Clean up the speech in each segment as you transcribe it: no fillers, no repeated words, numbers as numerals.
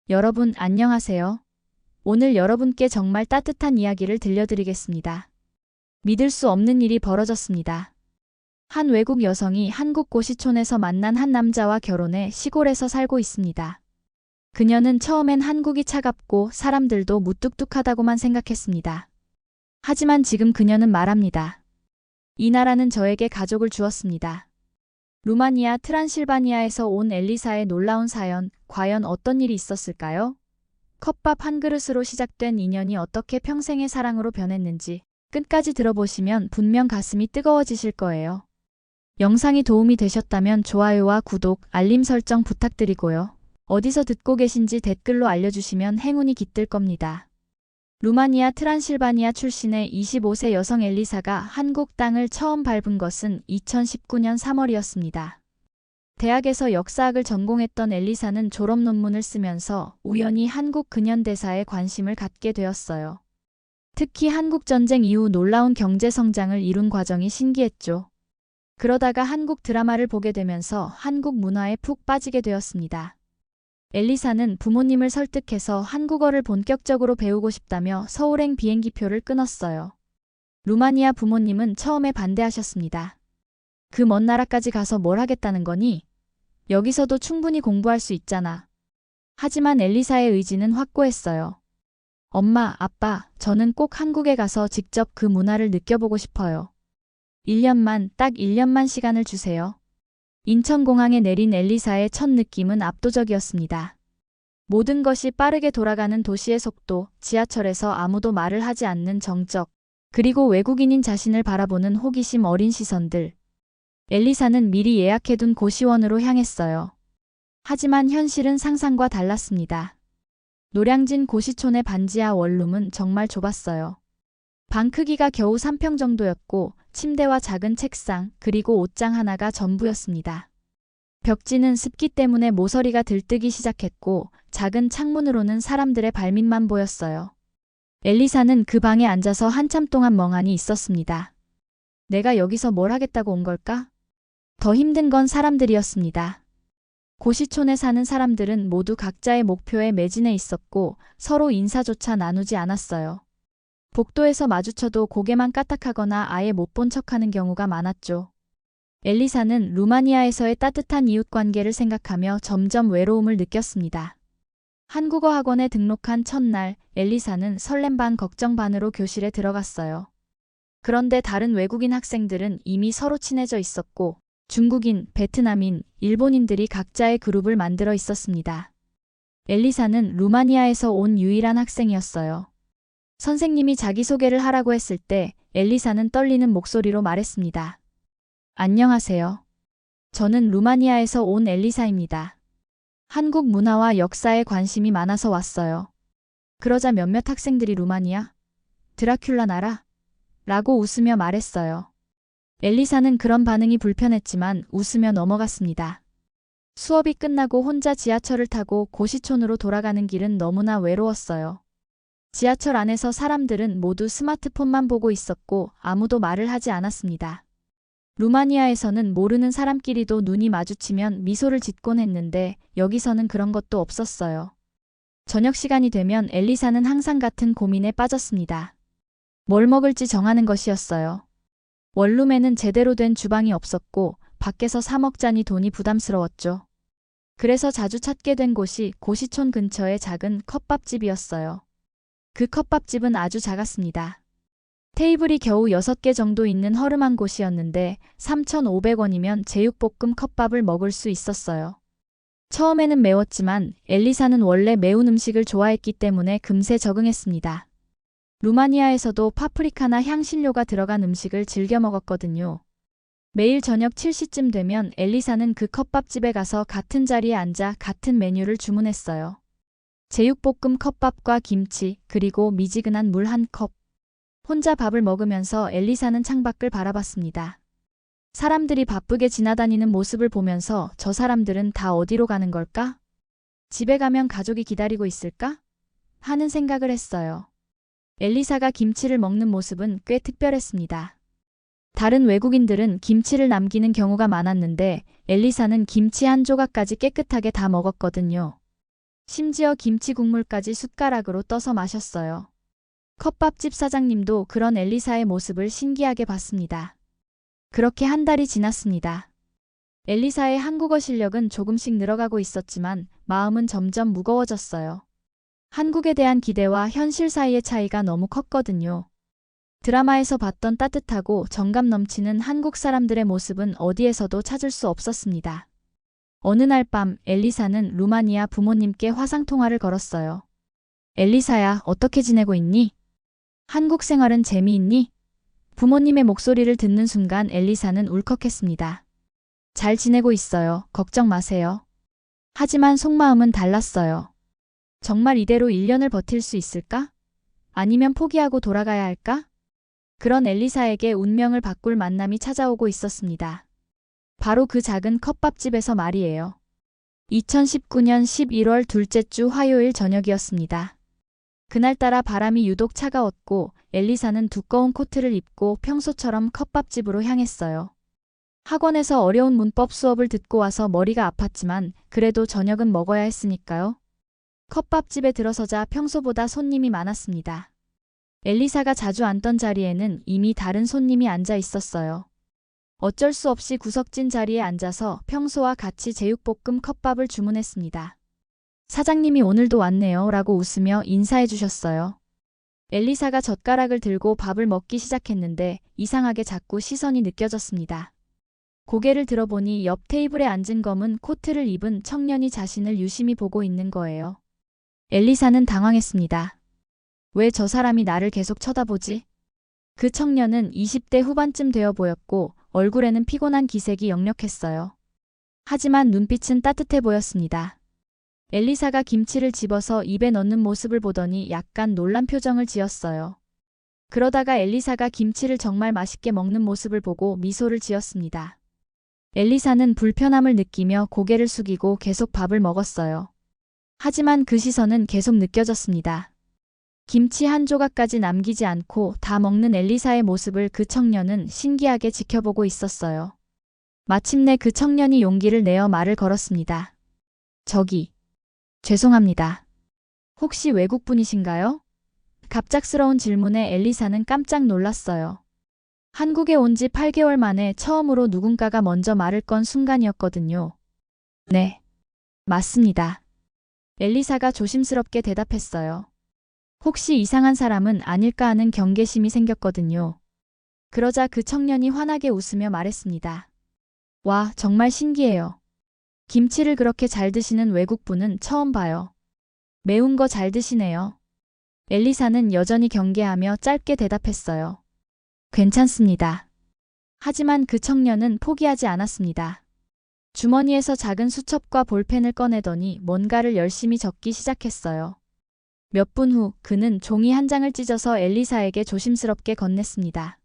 여러분 안녕하세요. 오늘 여러분께 정말 따뜻한 이야기를 들려드리겠습니다. 믿을 수 없는 일이 벌어졌습니다. 한 외국 여성이 한국 고시촌에서 만난 한 남자와 결혼해 시골에서 살고 있습니다. 그녀는 처음엔 한국이 차갑고 사람들도 무뚝뚝하다고만 생각했습니다. 하지만 지금 그녀는 말합니다. 이 나라는 저에게 가족을 주었습니다. 루마니아 트란실바니아에서 온 엘리사의 놀라운 사연, 과연 어떤 일이 있었을까요? 컵밥 한 그릇으로 시작된 인연이 어떻게 평생의 사랑으로 변했는지 끝까지 들어보시면 분명 가슴이 뜨거워지실 거예요. 영상이 도움이 되셨다면 좋아요와 구독, 알림 설정 부탁드리고요. 어디서 듣고 계신지 댓글로 알려주시면 행운이 깃들 겁니다. 루마니아 트란실바니아 출신의 25세 여성 엘리사가 한국 땅을 처음 밟은 것은 2019년 3월이었습니다. 대학에서 역사학을 전공했던 엘리사는 졸업 논문을 쓰면서 우연히 한국 근현대사에 관심을 갖게 되었어요. 특히 한국전쟁 이후 놀라운 경제 성장을 이룬 과정이 신기했죠. 그러다가 한국 드라마를 보게 되면서 한국 문화에 푹 빠지게 되었습니다. 엘리사는 부모님을 설득해서 한국어를 본격적으로 배우고 싶다며 서울행 비행기표를 끊었어요. 루마니아 부모님은 처음에 반대하셨습니다. 그 먼 나라까지 가서 뭘 하겠다는 거니? 여기서도 충분히 공부할 수 있잖아. 하지만 엘리사의 의지는 확고했어요. 엄마, 아빠, 저는 꼭 한국에 가서 직접 그 문화를 느껴보고 싶어요. 1년만, 딱 1년만 시간을 주세요. 인천공항에 내린 엘리사의 첫 느낌은 압도적이었습니다. 모든 것이 빠르게 돌아가는 도시의 속도, 지하철에서 아무도 말을 하지 않는 정적, 그리고 외국인인 자신을 바라보는 호기심 어린 시선들. 엘리사는 미리 예약해둔 고시원으로 향했어요. 하지만 현실은 상상과 달랐습니다. 노량진 고시촌의 반지하 원룸은 정말 좁았어요. 방 크기가 겨우 3평 정도였고 침대와 작은 책상 그리고 옷장 하나가 전부였습니다. 벽지는 습기 때문에 모서리가 들뜨기 시작했고 작은 창문으로는 사람들의 발밑만 보였어요. 엘리사는 그 방에 앉아서 한참 동안 멍하니 있었습니다. 내가 여기서 뭘 하겠다고 온 걸까? 더 힘든 건 사람들이었습니다. 고시촌에 사는 사람들은 모두 각자의 목표에 매진해 있었고 서로 인사조차 나누지 않았어요. 복도에서 마주쳐도 고개만 까딱하거나 아예 못 본 척하는 경우가 많았죠. 엘리사는 루마니아에서의 따뜻한 이웃관계를 생각하며 점점 외로움을 느꼈습니다. 한국어 학원에 등록한 첫날, 엘리사는 설렘 반 걱정 반으로 교실에 들어갔어요. 그런데 다른 외국인 학생들은 이미 서로 친해져 있었고 중국인, 베트남인, 일본인들이 각자의 그룹을 만들어 있었습니다. 엘리사는 루마니아에서 온 유일한 학생이었어요. 선생님이 자기소개를 하라고 했을 때 엘리사는 떨리는 목소리로 말했습니다. 안녕하세요. 저는 루마니아에서 온 엘리사입니다. 한국 문화와 역사에 관심이 많아서 왔어요. 그러자 몇몇 학생들이 루마니아? 드라큘라 나라? 라고 웃으며 말했어요. 엘리사는 그런 반응이 불편했지만 웃으며 넘어갔습니다. 수업이 끝나고 혼자 지하철을 타고 고시촌으로 돌아가는 길은 너무나 외로웠어요. 지하철 안에서 사람들은 모두 스마트폰만 보고 있었고 아무도 말을 하지 않았습니다. 루마니아에서는 모르는 사람끼리도 눈이 마주치면 미소를 짓곤 했는데 여기서는 그런 것도 없었어요. 저녁 시간이 되면 엘리사는 항상 같은 고민에 빠졌습니다. 뭘 먹을지 정하는 것이었어요. 원룸에는 제대로 된 주방이 없었고 밖에서 사 먹자니 돈이 부담스러웠죠. 그래서 자주 찾게 된 곳이 고시촌 근처의 작은 컵밥집이었어요. 그 컵밥집은 아주 작았습니다. 테이블이 겨우 6개 정도 있는 허름한 곳이었는데 3,500원이면 제육볶음 컵밥을 먹을 수 있었어요. 처음에는 매웠지만 엘리사는 원래 매운 음식을 좋아했기 때문에 금세 적응했습니다. 루마니아에서도 파프리카나 향신료가 들어간 음식을 즐겨 먹었거든요. 매일 저녁 7시쯤 되면 엘리사는 그 컵밥집에 가서 같은 자리에 앉아 같은 메뉴를 주문했어요. 제육볶음 컵밥과 김치, 그리고 미지근한 물 한 컵. 혼자 밥을 먹으면서 엘리사는 창밖을 바라봤습니다. 사람들이 바쁘게 지나다니는 모습을 보면서 저 사람들은 다 어디로 가는 걸까? 집에 가면 가족이 기다리고 있을까? 하는 생각을 했어요. 엘리사가 김치를 먹는 모습은 꽤 특별했습니다. 다른 외국인들은 김치를 남기는 경우가 많았는데 엘리사는 김치 한 조각까지 깨끗하게 다 먹었거든요. 심지어 김치 국물까지 숟가락으로 떠서 마셨어요. 컵밥집 사장님도 그런 엘리사의 모습을 신기하게 봤습니다. 그렇게 한 달이 지났습니다. 엘리사의 한국어 실력은 조금씩 늘어가고 있었지만 마음은 점점 무거워졌어요. 한국에 대한 기대와 현실 사이의 차이가 너무 컸거든요. 드라마에서 봤던 따뜻하고 정감 넘치는 한국 사람들의 모습은 어디에서도 찾을 수 없었습니다. 어느 날 밤 엘리사는 루마니아 부모님께 화상통화를 걸었어요. 엘리사야, 어떻게 지내고 있니? 한국 생활은 재미있니? 부모님의 목소리를 듣는 순간 엘리사는 울컥했습니다. 잘 지내고 있어요. 걱정 마세요. 하지만 속마음은 달랐어요. 정말 이대로 1년을 버틸 수 있을까? 아니면 포기하고 돌아가야 할까? 그런 엘리사에게 운명을 바꿀 만남이 찾아오고 있었습니다. 바로 그 작은 컵밥집에서 말이에요. 2019년 11월 둘째 주 화요일 저녁이었습니다. 그날따라 바람이 유독 차가웠고 엘리사는 두꺼운 코트를 입고 평소처럼 컵밥집으로 향했어요. 학원에서 어려운 문법 수업을 듣고 와서 머리가 아팠지만 그래도 저녁은 먹어야 했으니까요. 컵밥집에 들어서자 평소보다 손님이 많았습니다. 엘리사가 자주 앉던 자리에는 이미 다른 손님이 앉아 있었어요. 어쩔 수 없이 구석진 자리에 앉아서 평소와 같이 제육볶음 컵밥을 주문했습니다. 사장님이 오늘도 왔네요 라고 웃으며 인사해 주셨어요. 엘리사가 젓가락을 들고 밥을 먹기 시작했는데 이상하게 자꾸 시선이 느껴졌습니다. 고개를 들어보니 옆 테이블에 앉은 검은 코트를 입은 청년이 자신을 유심히 보고 있는 거예요. 엘리사는 당황했습니다. 왜 저 사람이 나를 계속 쳐다보지? 그 청년은 20대 후반쯤 되어 보였고 얼굴에는 피곤한 기색이 역력했어요. 하지만 눈빛은 따뜻해 보였습니다. 엘리사가 김치를 집어서 입에 넣는 모습을 보더니 약간 놀란 표정을 지었어요. 그러다가 엘리사가 김치를 정말 맛있게 먹는 모습을 보고 미소를 지었습니다. 엘리사는 불편함을 느끼며 고개를 숙이고 계속 밥을 먹었어요. 하지만 그 시선은 계속 느껴졌습니다. 김치 한 조각까지 남기지 않고 다 먹는 엘리사의 모습을 그 청년은 신기하게 지켜보고 있었어요. 마침내 그 청년이 용기를 내어 말을 걸었습니다. 저기, 죄송합니다. 혹시 외국분이신가요? 갑작스러운 질문에 엘리사는 깜짝 놀랐어요. 한국에 온 지 8개월 만에 처음으로 누군가가 먼저 말을 건 순간이었거든요. 네, 맞습니다. 엘리사가 조심스럽게 대답했어요. 혹시 이상한 사람은 아닐까 하는 경계심이 생겼거든요. 그러자 그 청년이 환하게 웃으며 말했습니다. 와, 정말 신기해요. 김치를 그렇게 잘 드시는 외국분은 처음 봐요. 매운 거 잘 드시네요. 엘리사는 여전히 경계하며 짧게 대답했어요. 괜찮습니다. 하지만 그 청년은 포기하지 않았습니다. 주머니에서 작은 수첩과 볼펜을 꺼내더니 뭔가를 열심히 적기 시작했어요. 몇 분 후 그는 종이 한 장을 찢어서 엘리사에게 조심스럽게 건넸습니다.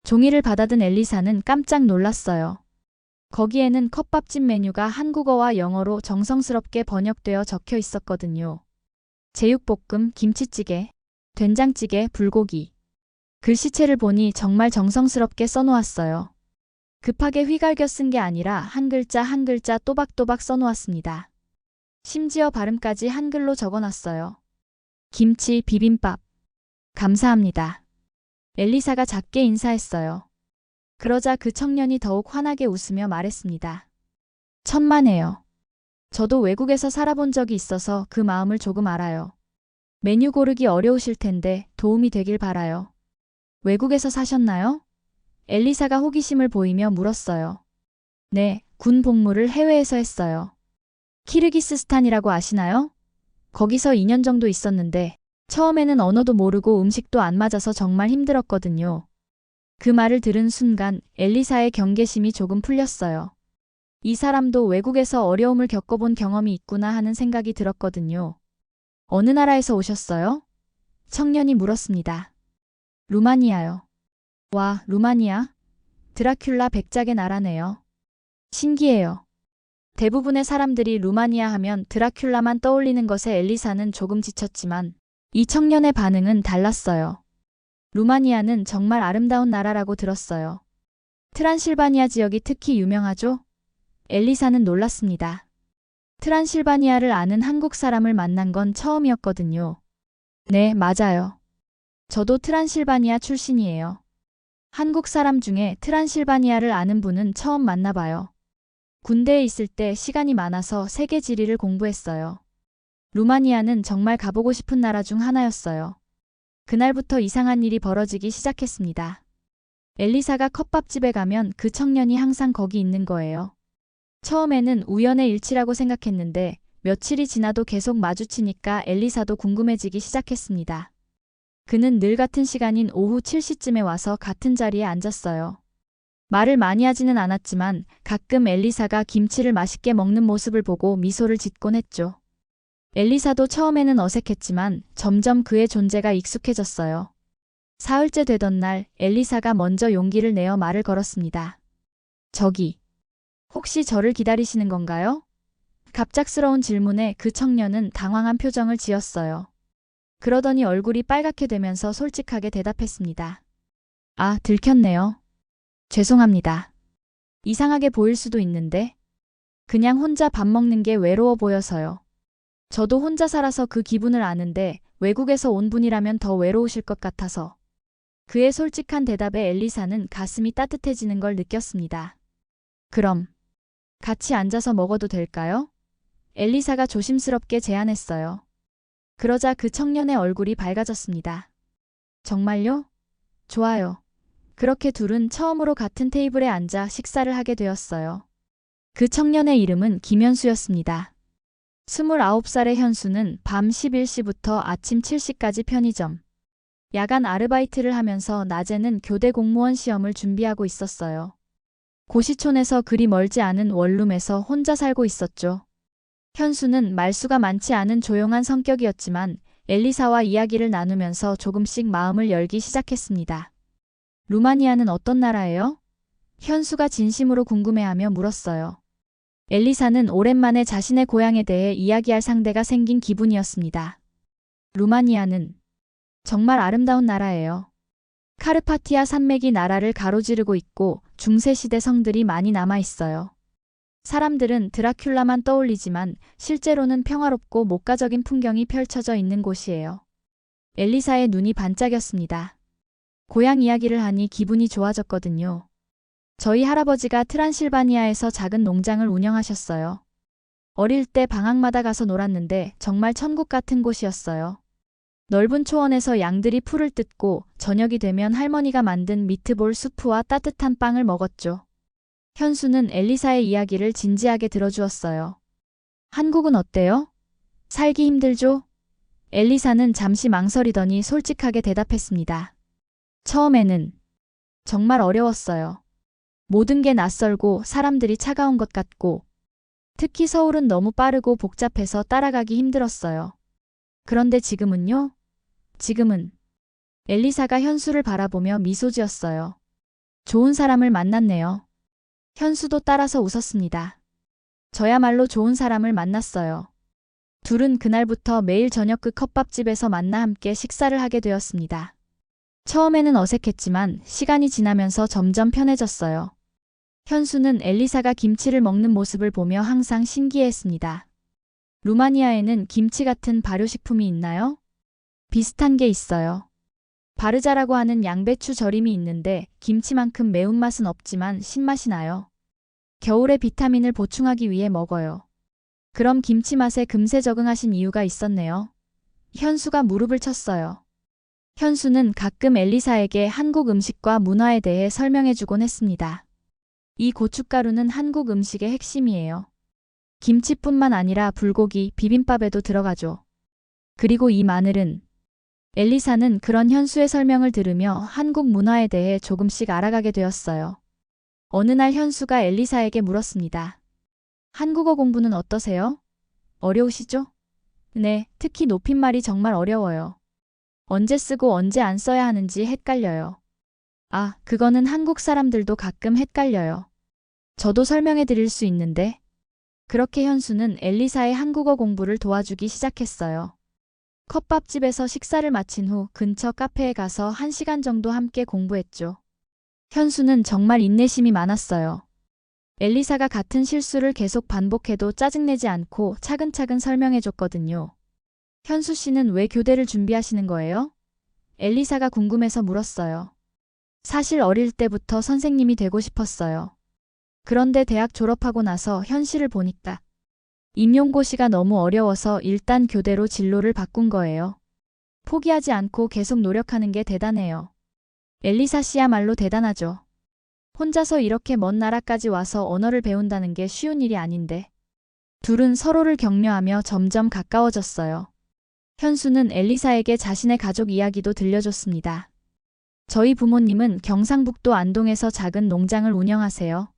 종이를 받아든 엘리사는 깜짝 놀랐어요. 거기에는 컵밥집 메뉴가 한국어와 영어로 정성스럽게 번역되어 적혀 있었거든요. 제육볶음, 김치찌개, 된장찌개, 불고기. 글씨체를 보니 정말 정성스럽게 써놓았어요. 급하게 휘갈겨 쓴 게 아니라 한 글자 한 글자 또박또박 써놓았습니다. 심지어 발음까지 한글로 적어놨어요. 김치, 비빔밥. 감사합니다. 엘리사가 작게 인사했어요. 그러자 그 청년이 더욱 환하게 웃으며 말했습니다. 천만에요. 저도 외국에서 살아본 적이 있어서 그 마음을 조금 알아요. 메뉴 고르기 어려우실 텐데 도움이 되길 바라요. 외국에서 사셨나요? 엘리사가 호기심을 보이며 물었어요. 네, 군 복무를 해외에서 했어요. 키르기스스탄이라고 아시나요? 거기서 2년 정도 있었는데 처음에는 언어도 모르고 음식도 안 맞아서 정말 힘들었거든요. 그 말을 들은 순간 엘리사의 경계심이 조금 풀렸어요. 이 사람도 외국에서 어려움을 겪어본 경험이 있구나 하는 생각이 들었거든요. 어느 나라에서 오셨어요? 청년이 물었습니다. 루마니아요. 와, 루마니아? 드라큘라 백작의 나라네요. 신기해요. 대부분의 사람들이 루마니아 하면 드라큘라만 떠올리는 것에 엘리사는 조금 지쳤지만 이 청년의 반응은 달랐어요. 루마니아는 정말 아름다운 나라라고 들었어요. 트란실바니아 지역이 특히 유명하죠? 엘리사는 놀랐습니다. 트란실바니아를 아는 한국 사람을 만난 건 처음이었거든요. 네, 맞아요. 저도 트란실바니아 출신이에요. 한국 사람 중에 트란실바니아를 아는 분은 처음 만나봐요. 군대에 있을 때 시간이 많아서 세계 지리를 공부했어요. 루마니아는 정말 가보고 싶은 나라 중 하나였어요. 그날부터 이상한 일이 벌어지기 시작했습니다. 엘리사가 컵밥집에 가면 그 청년이 항상 거기 있는 거예요. 처음에는 우연의 일치라고 생각했는데 며칠이 지나도 계속 마주치니까 엘리사도 궁금해지기 시작했습니다. 그는 늘 같은 시간인 오후 7시쯤에 와서 같은 자리에 앉았어요. 말을 많이 하지는 않았지만 가끔 엘리사가 김치를 맛있게 먹는 모습을 보고 미소를 짓곤 했죠. 엘리사도 처음에는 어색했지만 점점 그의 존재가 익숙해졌어요. 사흘째 되던 날 엘리사가 먼저 용기를 내어 말을 걸었습니다. 저기, 혹시 저를 기다리시는 건가요? 갑작스러운 질문에 그 청년은 당황한 표정을 지었어요. 그러더니 얼굴이 빨갛게 되면서 솔직하게 대답했습니다. 아, 들켰네요. 죄송합니다. 이상하게 보일 수도 있는데 그냥 혼자 밥 먹는 게 외로워 보여서요. 저도 혼자 살아서 그 기분을 아는데 외국에서 온 분이라면 더 외로우실 것 같아서. 그의 솔직한 대답에 엘리사는 가슴이 따뜻해지는 걸 느꼈습니다. 그럼 같이 앉아서 먹어도 될까요? 엘리사가 조심스럽게 제안했어요. 그러자 그 청년의 얼굴이 밝아졌습니다. 정말요? 좋아요. 그렇게 둘은 처음으로 같은 테이블에 앉아 식사를 하게 되었어요. 그 청년의 이름은 김현수였습니다. 29살의 현수는 밤 11시부터 아침 7시까지 편의점, 야간 아르바이트를 하면서 낮에는 교대 공무원 시험을 준비하고 있었어요. 고시촌에서 그리 멀지 않은 원룸에서 혼자 살고 있었죠. 현수는 말수가 많지 않은 조용한 성격이었지만 엘리사와 이야기를 나누면서 조금씩 마음을 열기 시작했습니다. 루마니아는 어떤 나라예요? 현수가 진심으로 궁금해하며 물었어요. 엘리사는 오랜만에 자신의 고향에 대해 이야기할 상대가 생긴 기분이었습니다. 루마니아는 정말 아름다운 나라예요. 카르파티아 산맥이 나라를 가로지르고 있고 중세시대 성들이 많이 남아 있어요. 사람들은 드라큘라만 떠올리지만 실제로는 평화롭고 목가적인 풍경이 펼쳐져 있는 곳이에요. 엘리사의 눈이 반짝였습니다. 고향 이야기를 하니 기분이 좋아졌거든요. 저희 할아버지가 트란실바니아에서 작은 농장을 운영하셨어요. 어릴 때 방학마다 가서 놀았는데 정말 천국 같은 곳이었어요. 넓은 초원에서 양들이 풀을 뜯고 저녁이 되면 할머니가 만든 미트볼 수프와 따뜻한 빵을 먹었죠. 현수는 엘리사의 이야기를 진지하게 들어주었어요. 한국은 어때요? 살기 힘들죠? 엘리사는 잠시 망설이더니 솔직하게 대답했습니다. 처음에는 정말 어려웠어요. 모든 게 낯설고 사람들이 차가운 것 같고 특히 서울은 너무 빠르고 복잡해서 따라가기 힘들었어요. 그런데 지금은요? 지금은 엘리사가 현수를 바라보며 미소 지었어요. 좋은 사람을 만났네요. 현수도 따라서 웃었습니다. 저야말로 좋은 사람을 만났어요. 둘은 그날부터 매일 저녁 그 컵밥집에서 만나 함께 식사를 하게 되었습니다. 처음에는 어색했지만 시간이 지나면서 점점 편해졌어요. 현수는 엘리사가 김치를 먹는 모습을 보며 항상 신기해했습니다. 루마니아에는 김치 같은 발효식품이 있나요? 비슷한 게 있어요. 바르자라고 하는 양배추 절임이 있는데 김치만큼 매운맛은 없지만 신맛이 나요. 겨울에 비타민을 보충하기 위해 먹어요. 그럼 김치 맛에 금세 적응하신 이유가 있었네요. 현수가 무릎을 쳤어요. 현수는 가끔 엘리사에게 한국 음식과 문화에 대해 설명해주곤 했습니다. 이 고춧가루는 한국 음식의 핵심이에요. 김치뿐만 아니라 불고기, 비빔밥에도 들어가죠. 그리고 이 마늘은 엘리사는 그런 현수의 설명을 들으며 한국 문화에 대해 조금씩 알아가게 되었어요. 어느 날 현수가 엘리사에게 물었습니다. 한국어 공부는 어떠세요? 어려우시죠? 네, 특히 높임말이 정말 어려워요. 언제 쓰고 언제 안 써야 하는지 헷갈려요. 아, 그거는 한국 사람들도 가끔 헷갈려요. 저도 설명해 드릴 수 있는데. 그렇게 현수는 엘리사의 한국어 공부를 도와주기 시작했어요. 컵밥집에서 식사를 마친 후 근처 카페에 가서 1시간 정도 함께 공부했죠. 현수는 정말 인내심이 많았어요. 엘리사가 같은 실수를 계속 반복해도 짜증내지 않고 차근차근 설명해줬거든요. 현수 씨는 왜 교대를 준비하시는 거예요? 엘리사가 궁금해서 물었어요. 사실 어릴 때부터 선생님이 되고 싶었어요. 그런데 대학 졸업하고 나서 현실을 보니까 임용고시가 너무 어려워서 일단 교대로 진로를 바꾼 거예요. 포기하지 않고 계속 노력하는 게 대단해요. 엘리사 씨야말로 대단하죠. 혼자서 이렇게 먼 나라까지 와서 언어를 배운다는 게 쉬운 일이 아닌데. 둘은 서로를 격려하며 점점 가까워졌어요. 현수는 엘리사에게 자신의 가족 이야기도 들려줬습니다. 저희 부모님은 경상북도 안동에서 작은 농장을 운영하세요.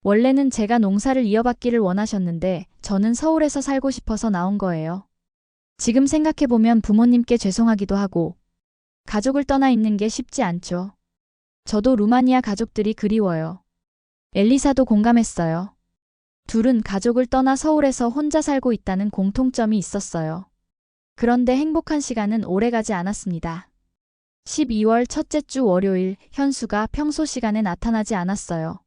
원래는 제가 농사를 이어받기를 원하셨는데 저는 서울에서 살고 싶어서 나온 거예요. 지금 생각해보면 부모님께 죄송하기도 하고 가족을 떠나 있는 게 쉽지 않죠. 저도 루마니아 가족들이 그리워요. 엘리사도 공감했어요. 둘은 가족을 떠나 서울에서 혼자 살고 있다는 공통점이 있었어요. 그런데 행복한 시간은 오래가지 않았습니다. 12월 첫째 주 월요일, 현수가 평소 시간에 나타나지 않았어요.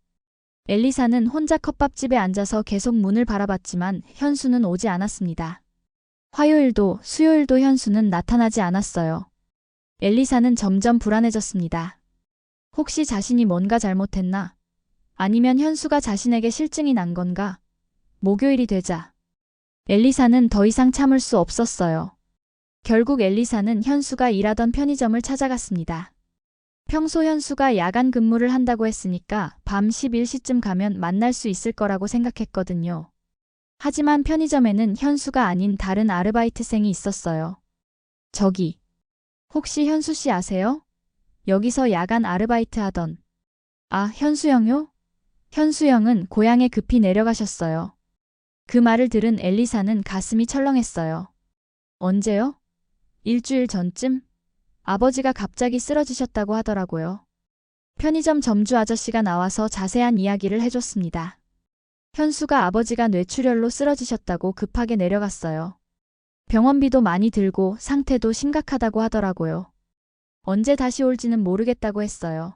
엘리사는 혼자 컵밥집에 앉아서 계속 문을 바라봤지만 현수는 오지 않았습니다. 화요일도 수요일도 현수는 나타나지 않았어요. 엘리사는 점점 불안해졌습니다. 혹시 자신이 뭔가 잘못했나? 아니면 현수가 자신에게 실증이 난 건가? 목요일이 되자 엘리사는 더 이상 참을 수 없었어요. 결국 엘리사는 현수가 일하던 편의점을 찾아갔습니다. 평소 현수가 야간 근무를 한다고 했으니까 밤 11시쯤 가면 만날 수 있을 거라고 생각했거든요. 하지만 편의점에는 현수가 아닌 다른 아르바이트생이 있었어요. 저기, 혹시 현수 씨 아세요? 여기서 야간 아르바이트 하던. 아, 현수영요? 현수영은 고향에 급히 내려가셨어요. 그 말을 들은 엘리사는 가슴이 철렁했어요. 언제요? 일주일 전쯤? 아버지가 갑자기 쓰러지셨다고 하더라고요. 편의점 점주 아저씨가 나와서 자세한 이야기를 해줬습니다. 현수가 아버지가 뇌출혈로 쓰러지셨다고 급하게 내려갔어요. 병원비도 많이 들고 상태도 심각하다고 하더라고요. 언제 다시 올지는 모르겠다고 했어요.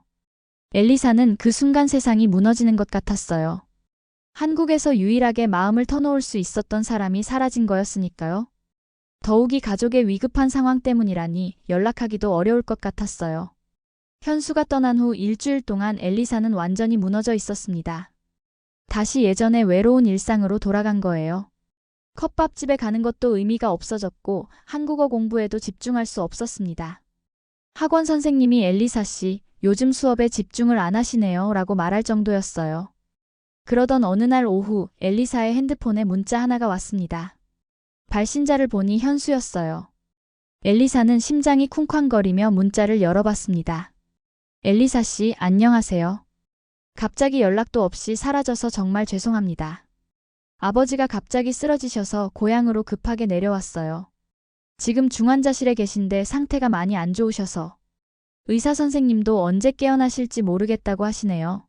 엘리사는 그 순간 세상이 무너지는 것 같았어요. 한국에서 유일하게 마음을 터놓을 수 있었던 사람이 사라진 거였으니까요. 더욱이 가족의 위급한 상황 때문이라니 연락하기도 어려울 것 같았어요. 현수가 떠난 후 일주일 동안 엘리사는 완전히 무너져 있었습니다. 다시 예전의 외로운 일상으로 돌아간 거예요. 컵밥집에 가는 것도 의미가 없어졌고 한국어 공부에도 집중할 수 없었습니다. 학원 선생님이 엘리사 씨, 요즘 수업에 집중을 안 하시네요 라고 말할 정도였어요. 그러던 어느 날 오후 엘리사의 핸드폰에 문자 하나가 왔습니다. 발신자를 보니 현수였어요. 엘리사는 심장이 쿵쾅거리며 문자를 열어봤습니다. 엘리사 씨, 안녕하세요. 갑자기 연락도 없이 사라져서 정말 죄송합니다. 아버지가 갑자기 쓰러지셔서 고향으로 급하게 내려왔어요. 지금 중환자실에 계신데 상태가 많이 안 좋으셔서 의사 선생님도 언제 깨어나실지 모르겠다고 하시네요.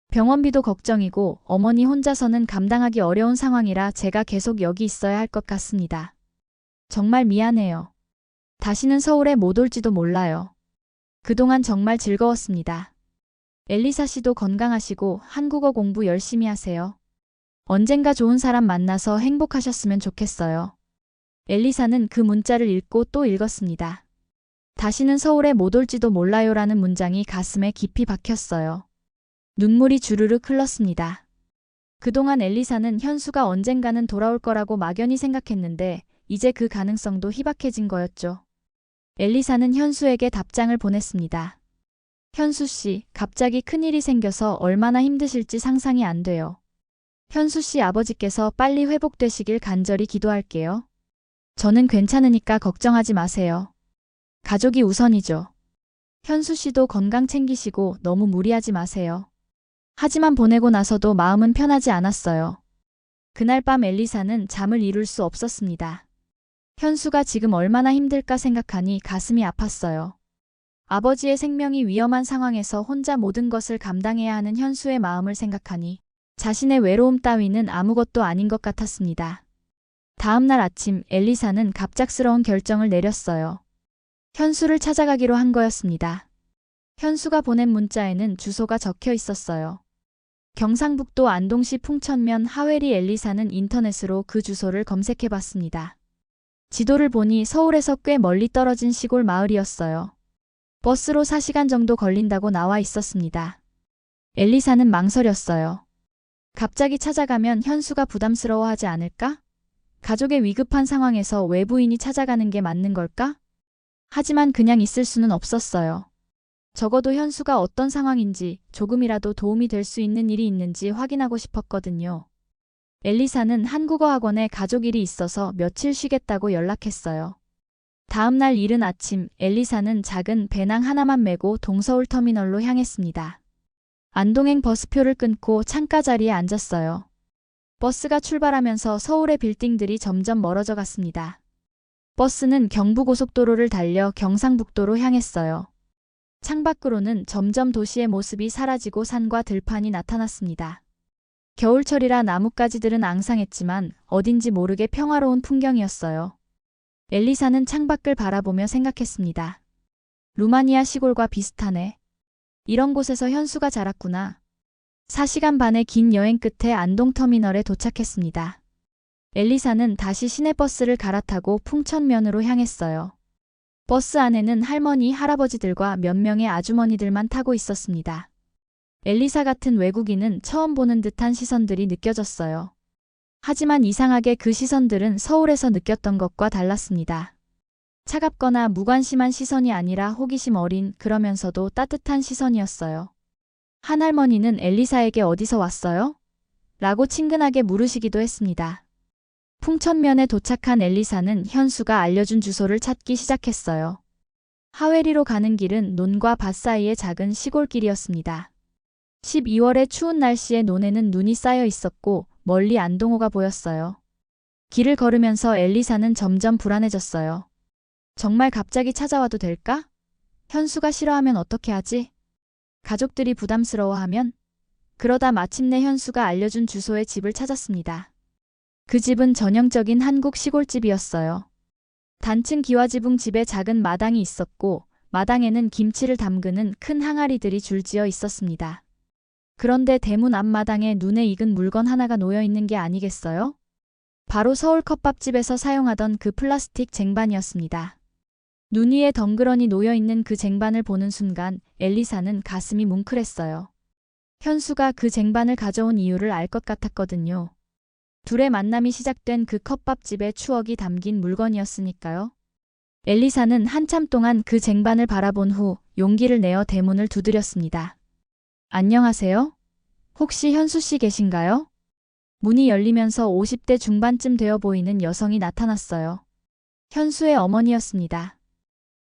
병원비도 걱정이고 어머니 혼자서는 감당하기 어려운 상황이라 제가 계속 여기 있어야 할 것 같습니다. 정말 미안해요. 다시는 서울에 못 올지도 몰라요. 그동안 정말 즐거웠습니다. 엘리사 씨도 건강하시고 한국어 공부 열심히 하세요. 언젠가 좋은 사람 만나서 행복하셨으면 좋겠어요. 엘리사는 그 문자를 읽고 또 읽었습니다. 다시는 서울에 못 올지도 몰라요라는 문장이 가슴에 깊이 박혔어요. 눈물이 주르륵 흘렀습니다. 그동안 엘리사는 현수가 언젠가는 돌아올 거라고 막연히 생각했는데 이제 그 가능성도 희박해진 거였죠. 엘리사는 현수에게 답장을 보냈습니다. 현수 씨, 갑자기 큰일이 생겨서 얼마나 힘드실지 상상이 안 돼요. 현수 씨 아버지께서 빨리 회복되시길 간절히 기도할게요. 저는 괜찮으니까 걱정하지 마세요. 가족이 우선이죠. 현수 씨도 건강 챙기시고 너무 무리하지 마세요. 하지만 보내고 나서도 마음은 편하지 않았어요. 그날 밤 엘리사는 잠을 이룰 수 없었습니다. 현수가 지금 얼마나 힘들까 생각하니 가슴이 아팠어요. 아버지의 생명이 위험한 상황에서 혼자 모든 것을 감당해야 하는 현수의 마음을 생각하니 자신의 외로움 따위는 아무것도 아닌 것 같았습니다. 다음 날 아침 엘리사는 갑작스러운 결정을 내렸어요. 현수를 찾아가기로 한 거였습니다. 현수가 보낸 문자에는 주소가 적혀 있었어요. 경상북도 안동시 풍천면 하회리 엘리사는 인터넷으로 그 주소를 검색해 봤습니다. 지도를 보니 서울에서 꽤 멀리 떨어진 시골 마을이었어요. 버스로 4시간 정도 걸린다고 나와 있었습니다. 엘리사는 망설였어요. 갑자기 찾아가면 현수가 부담스러워하지 않을까? 가족의 위급한 상황에서 외부인이 찾아가는 게 맞는 걸까? 하지만 그냥 있을 수는 없었어요. 적어도 현수가 어떤 상황인지 조금이라도 도움이 될 수 있는 일이 있는지 확인하고 싶었거든요. 엘리사는 한국어 학원에 가족 일이 있어서 며칠 쉬겠다고 연락했어요. 다음 날 이른 아침 엘리사는 작은 배낭 하나만 메고 동서울 터미널로 향했습니다. 안동행 버스표를 끊고 창가 자리에 앉았어요. 버스가 출발하면서 서울의 빌딩들이 점점 멀어져 갔습니다. 버스는 경부고속도로를 달려 경상북도로 향했어요. 창밖으로는 점점 도시의 모습이 사라지고 산과 들판이 나타났습니다. 겨울철이라 나뭇가지들은 앙상했지만 어딘지 모르게 평화로운 풍경이었어요. 엘리사는 창밖을 바라보며 생각했습니다. 루마니아 시골과 비슷하네. 이런 곳에서 현수가 자랐구나. 4시간 반의 긴 여행 끝에 안동터미널에 도착했습니다. 엘리사는 다시 시내버스를 갈아타고 풍천면으로 향했어요. 버스 안에는 할머니, 할아버지들과 몇 명의 아주머니들만 타고 있었습니다. 엘리사 같은 외국인은 처음 보는 듯한 시선들이 느껴졌어요. 하지만 이상하게 그 시선들은 서울에서 느꼈던 것과 달랐습니다. 차갑거나 무관심한 시선이 아니라 호기심 어린 그러면서도 따뜻한 시선이었어요. 한 할머니는 엘리사에게 어디서 왔어요? 라고 친근하게 물으시기도 했습니다. 풍천면에 도착한 엘리사는 현수가 알려준 주소를 찾기 시작했어요. 하회리로 가는 길은 논과 밭 사이의 작은 시골길이었습니다. 12월의 추운 날씨에 논에는 눈이 쌓여 있었고 멀리 안동호가 보였어요. 길을 걸으면서 엘리사는 점점 불안해졌어요. 정말 갑자기 찾아와도 될까? 현수가 싫어하면 어떻게 하지? 가족들이 부담스러워하면? 그러다 마침내 현수가 알려준 주소의 집을 찾았습니다. 그 집은 전형적인 한국 시골집이었어요. 단층 기와지붕 집에 작은 마당이 있었고 마당에는 김치를 담그는 큰 항아리들이 줄지어 있었습니다. 그런데 대문 앞마당에 눈에 익은 물건 하나가 놓여 있는 게 아니겠어요? 바로 서울 컵밥집에서 사용하던 그 플라스틱 쟁반이었습니다. 눈 위에 덩그러니 놓여 있는 그 쟁반을 보는 순간 엘리사는 가슴이 뭉클했어요. 현수가 그 쟁반을 가져온 이유를 알 것 같았거든요. 둘의 만남이 시작된 그 컵밥집의 추억이 담긴 물건이었으니까요. 엘리사는 한참 동안 그 쟁반을 바라본 후 용기를 내어 대문을 두드렸습니다. 안녕하세요? 혹시 현수 씨 계신가요? 문이 열리면서 50대 중반쯤 되어 보이는 여성이 나타났어요. 현수의 어머니였습니다.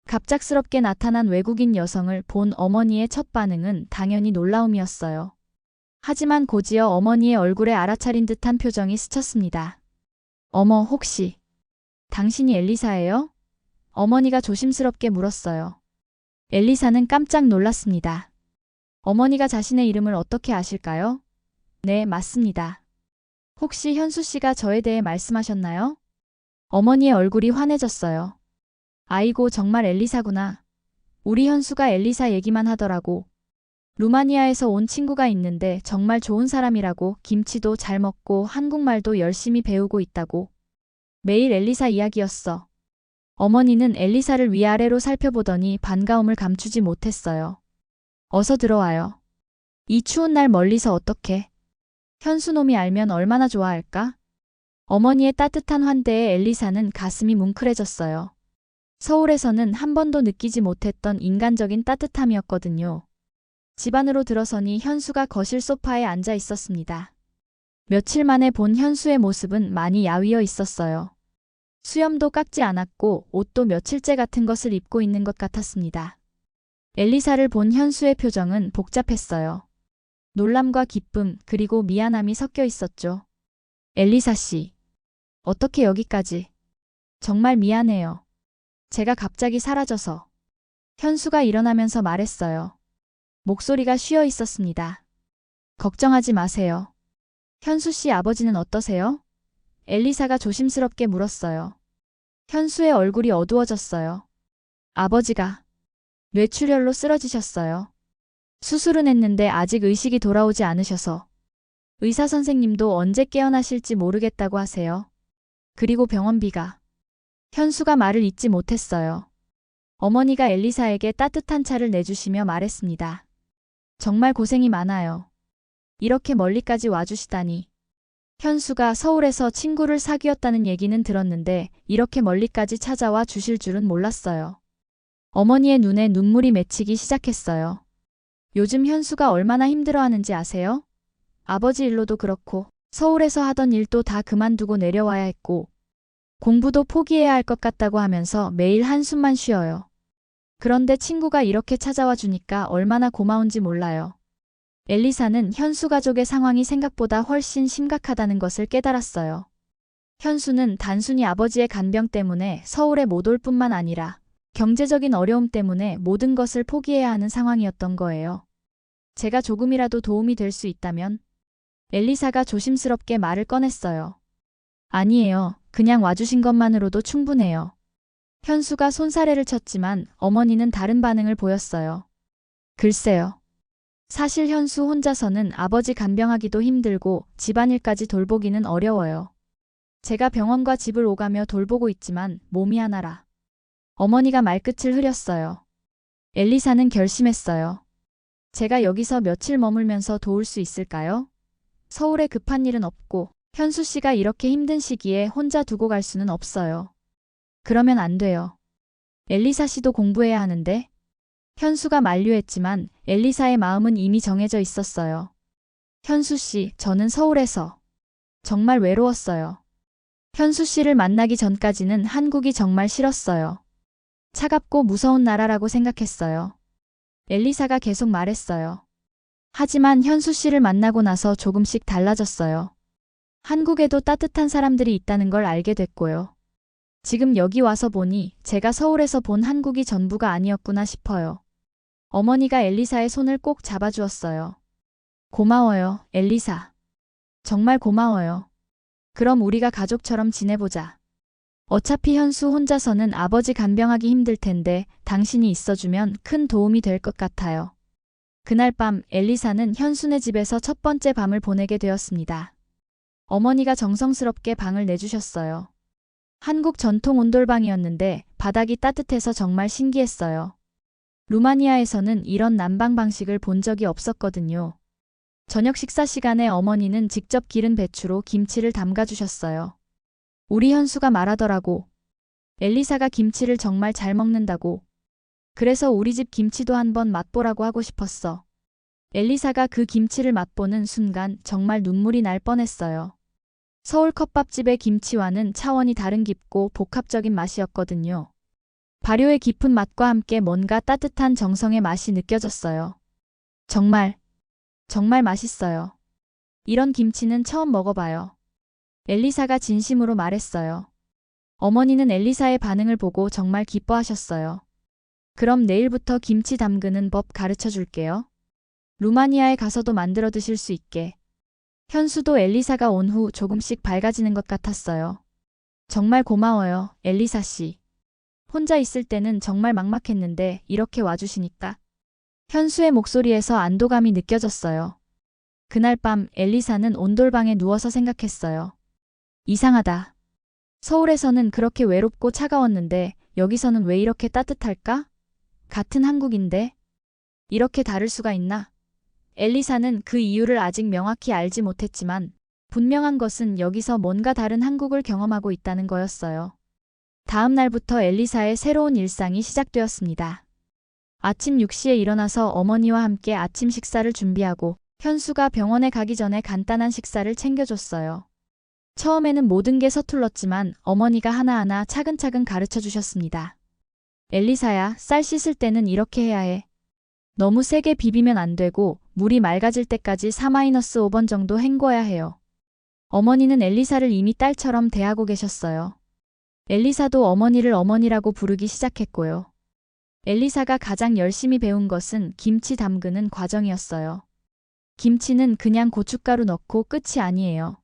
갑작스럽게 나타난 외국인 여성을 본 어머니의 첫 반응은 당연히 놀라움이었어요. 하지만 곧이어 어머니의 얼굴에 알아차린 듯한 표정이 스쳤습니다. 어머, 혹시 당신이 엘리사예요? 어머니가 조심스럽게 물었어요. 엘리사는 깜짝 놀랐습니다. 어머니가 자신의 이름을 어떻게 아실까요? 네, 맞습니다. 혹시 현수 씨가 저에 대해 말씀하셨나요? 어머니의 얼굴이 환해졌어요. 아이고, 정말 엘리사구나. 우리 현수가 엘리사 얘기만 하더라고. 루마니아에서 온 친구가 있는데 정말 좋은 사람이라고, 김치도 잘 먹고 한국말도 열심히 배우고 있다고. 매일 엘리사 이야기였어. 어머니는 엘리사를 위아래로 살펴보더니 반가움을 감추지 못했어요. 어서 들어와요. 이 추운 날 멀리서 어떡해. 현수놈이 알면 얼마나 좋아할까? 어머니의 따뜻한 환대에 엘리사는 가슴이 뭉클해졌어요. 서울에서는 한 번도 느끼지 못했던 인간적인 따뜻함이었거든요. 집 안으로 들어서니 현수가 거실 소파에 앉아 있었습니다. 며칠 만에 본 현수의 모습은 많이 야위어 있었어요. 수염도 깎지 않았고 옷도 며칠째 같은 것을 입고 있는 것 같았습니다. 엘리사를 본 현수의 표정은 복잡했어요. 놀람과 기쁨 그리고 미안함이 섞여 있었죠. 엘리사 씨, 어떻게 여기까지? 정말 미안해요. 제가 갑자기 사라져서. 현수가 일어나면서 말했어요. 목소리가 쉬어 있었습니다. 걱정하지 마세요. 현수 씨 아버지는 어떠세요? 엘리사가 조심스럽게 물었어요. 현수의 얼굴이 어두워졌어요. 아버지가 뇌출혈로 쓰러지셨어요. 수술은 했는데 아직 의식이 돌아오지 않으셔서. 의사 선생님도 언제 깨어나실지 모르겠다고 하세요. 그리고 병원비가. 현수가 말을 잇지 못했어요. 어머니가 엘리사에게 따뜻한 차를 내주시며 말했습니다. 정말 고생이 많아요. 이렇게 멀리까지 와주시다니. 현수가 서울에서 친구를 사귀었다는 얘기는 들었는데 이렇게 멀리까지 찾아와 주실 줄은 몰랐어요. 어머니의 눈에 눈물이 맺히기 시작했어요. 요즘 현수가 얼마나 힘들어하는지 아세요? 아버지 일로도 그렇고 서울에서 하던 일도 다 그만두고 내려와야 했고 공부도 포기해야 할 것 같다고 하면서 매일 한숨만 쉬어요. 그런데 친구가 이렇게 찾아와 주니까 얼마나 고마운지 몰라요. 엘리사는 현수 가족의 상황이 생각보다 훨씬 심각하다는 것을 깨달았어요. 현수는 단순히 아버지의 간병 때문에 서울에 못 올 뿐만 아니라 경제적인 어려움 때문에 모든 것을 포기해야 하는 상황이었던 거예요. 제가 조금이라도 도움이 될 수 있다면? 엘리사가 조심스럽게 말을 꺼냈어요. 아니에요. 그냥 와주신 것만으로도 충분해요. 현수가 손사래를 쳤지만 어머니는 다른 반응을 보였어요. 글쎄요. 사실 현수 혼자서는 아버지 간병하기도 힘들고 집안일까지 돌보기는 어려워요. 제가 병원과 집을 오가며 돌보고 있지만 몸이 하나라. 어머니가 말끝을 흐렸어요. 엘리사는 결심했어요. 제가 여기서 며칠 머물면서 도울 수 있을까요? 서울에 급한 일은 없고 현수 씨가 이렇게 힘든 시기에 혼자 두고 갈 수는 없어요. 그러면 안 돼요. 엘리사 씨도 공부해야 하는데. 현수가 만류했지만 엘리사의 마음은 이미 정해져 있었어요. 현수 씨, 저는 서울에서 정말 외로웠어요. 현수 씨를 만나기 전까지는 한국이 정말 싫었어요. 차갑고 무서운 나라라고 생각했어요. 엘리사가 계속 말했어요. 하지만 현수 씨를 만나고 나서 조금씩 달라졌어요. 한국에도 따뜻한 사람들이 있다는 걸 알게 됐고요. 지금 여기 와서 보니 제가 서울에서 본 한국이 전부가 아니었구나 싶어요. 어머니가 엘리사의 손을 꼭 잡아주었어요. 고마워요, 엘리사. 정말 고마워요. 그럼 우리가 가족처럼 지내보자. 어차피 현수 혼자서는 아버지 간병하기 힘들 텐데 당신이 있어주면 큰 도움이 될 것 같아요. 그날 밤 엘리사는 현수네 집에서 첫 번째 밤을 보내게 되었습니다. 어머니가 정성스럽게 방을 내주셨어요. 한국 전통 온돌방이었는데 바닥이 따뜻해서 정말 신기했어요. 루마니아에서는 이런 난방 방식을 본 적이 없었거든요. 저녁 식사 시간에 어머니는 직접 기른 배추로 김치를 담가주셨어요. 우리 현수가 말하더라고. 엘리사가 김치를 정말 잘 먹는다고. 그래서 우리 집 김치도 한번 맛보라고 하고 싶었어. 엘리사가 그 김치를 맛보는 순간 정말 눈물이 날 뻔했어요. 서울 컵밥집의 김치와는 차원이 다른 깊고 복합적인 맛이었거든요. 발효의 깊은 맛과 함께 뭔가 따뜻한 정성의 맛이 느껴졌어요. 정말 맛있어요. 이런 김치는 처음 먹어봐요. 엘리사가 진심으로 말했어요. 어머니는 엘리사의 반응을 보고 정말 기뻐하셨어요. 그럼 내일부터 김치 담그는 법 가르쳐 줄게요. 루마니아에 가서도 만들어 드실 수 있게. 현수도 엘리사가 온 후 조금씩 밝아지는 것 같았어요. 정말 고마워요, 엘리사 씨. 혼자 있을 때는 정말 막막했는데 이렇게 와주시니까. 현수의 목소리에서 안도감이 느껴졌어요. 그날 밤 엘리사는 온돌방에 누워서 생각했어요. 이상하다. 서울에서는 그렇게 외롭고 차가웠는데 여기서는 왜 이렇게 따뜻할까? 같은 한국인데? 이렇게 다를 수가 있나? 엘리사는 그 이유를 아직 명확히 알지 못했지만 분명한 것은 여기서 뭔가 다른 한국을 경험하고 있다는 거였어요. 다음 날부터 엘리사의 새로운 일상이 시작되었습니다. 아침 6시에 일어나서 어머니와 함께 아침 식사를 준비하고 현수가 병원에 가기 전에 간단한 식사를 챙겨줬어요. 처음에는 모든 게 서툴렀지만 어머니가 하나하나 차근차근 가르쳐 주셨습니다. 엘리사야, 쌀 씻을 때는 이렇게 해야 해. 너무 세게 비비면 안 되고 물이 맑아질 때까지 4-5번 정도 헹궈야 해요. 어머니는 엘리사를 이미 딸처럼 대하고 계셨어요. 엘리사도 어머니를 어머니라고 부르기 시작했고요. 엘리사가 가장 열심히 배운 것은 김치 담그는 과정이었어요. 김치는 그냥 고춧가루 넣고 끝이 아니에요.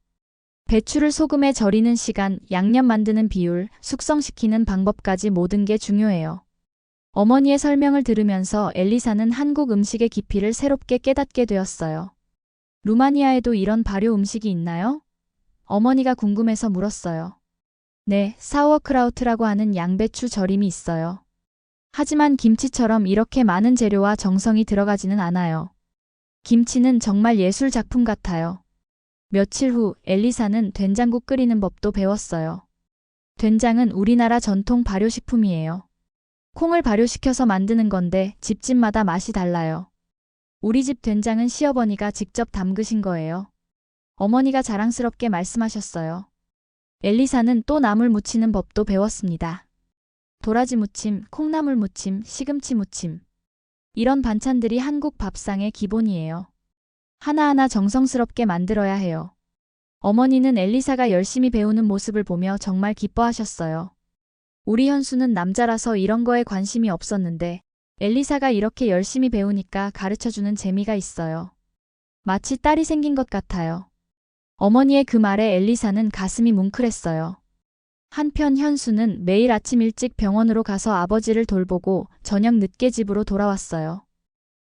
배추를 소금에 절이는 시간, 양념 만드는 비율, 숙성시키는 방법까지 모든 게 중요해요. 어머니의 설명을 들으면서 엘리사는 한국 음식의 깊이를 새롭게 깨닫게 되었어요. 루마니아에도 이런 발효 음식이 있나요? 어머니가 궁금해서 물었어요. 네, 사우어크라우트라고 하는 양배추 절임이 있어요. 하지만 김치처럼 이렇게 많은 재료와 정성이 들어가지는 않아요. 김치는 정말 예술 작품 같아요. 며칠 후 엘리사는 된장국 끓이는 법도 배웠어요. 된장은 우리나라 전통 발효식품이에요. 콩을 발효시켜서 만드는 건데 집집마다 맛이 달라요. 우리 집 된장은 시어머니가 직접 담그신 거예요. 어머니가 자랑스럽게 말씀하셨어요. 엘리사는 또 나물 무치는 법도 배웠습니다. 도라지 무침, 콩나물 무침, 시금치 무침. 이런 반찬들이 한국 밥상의 기본이에요. 하나하나 정성스럽게 만들어야 해요. 어머니는 엘리사가 열심히 배우는 모습을 보며 정말 기뻐하셨어요. 우리 현수는 남자라서 이런 거에 관심이 없었는데 엘리사가 이렇게 열심히 배우니까 가르쳐주는 재미가 있어요. 마치 딸이 생긴 것 같아요. 어머니의 그 말에 엘리사는 가슴이 뭉클했어요. 한편 현수는 매일 아침 일찍 병원으로 가서 아버지를 돌보고 저녁 늦게 집으로 돌아왔어요.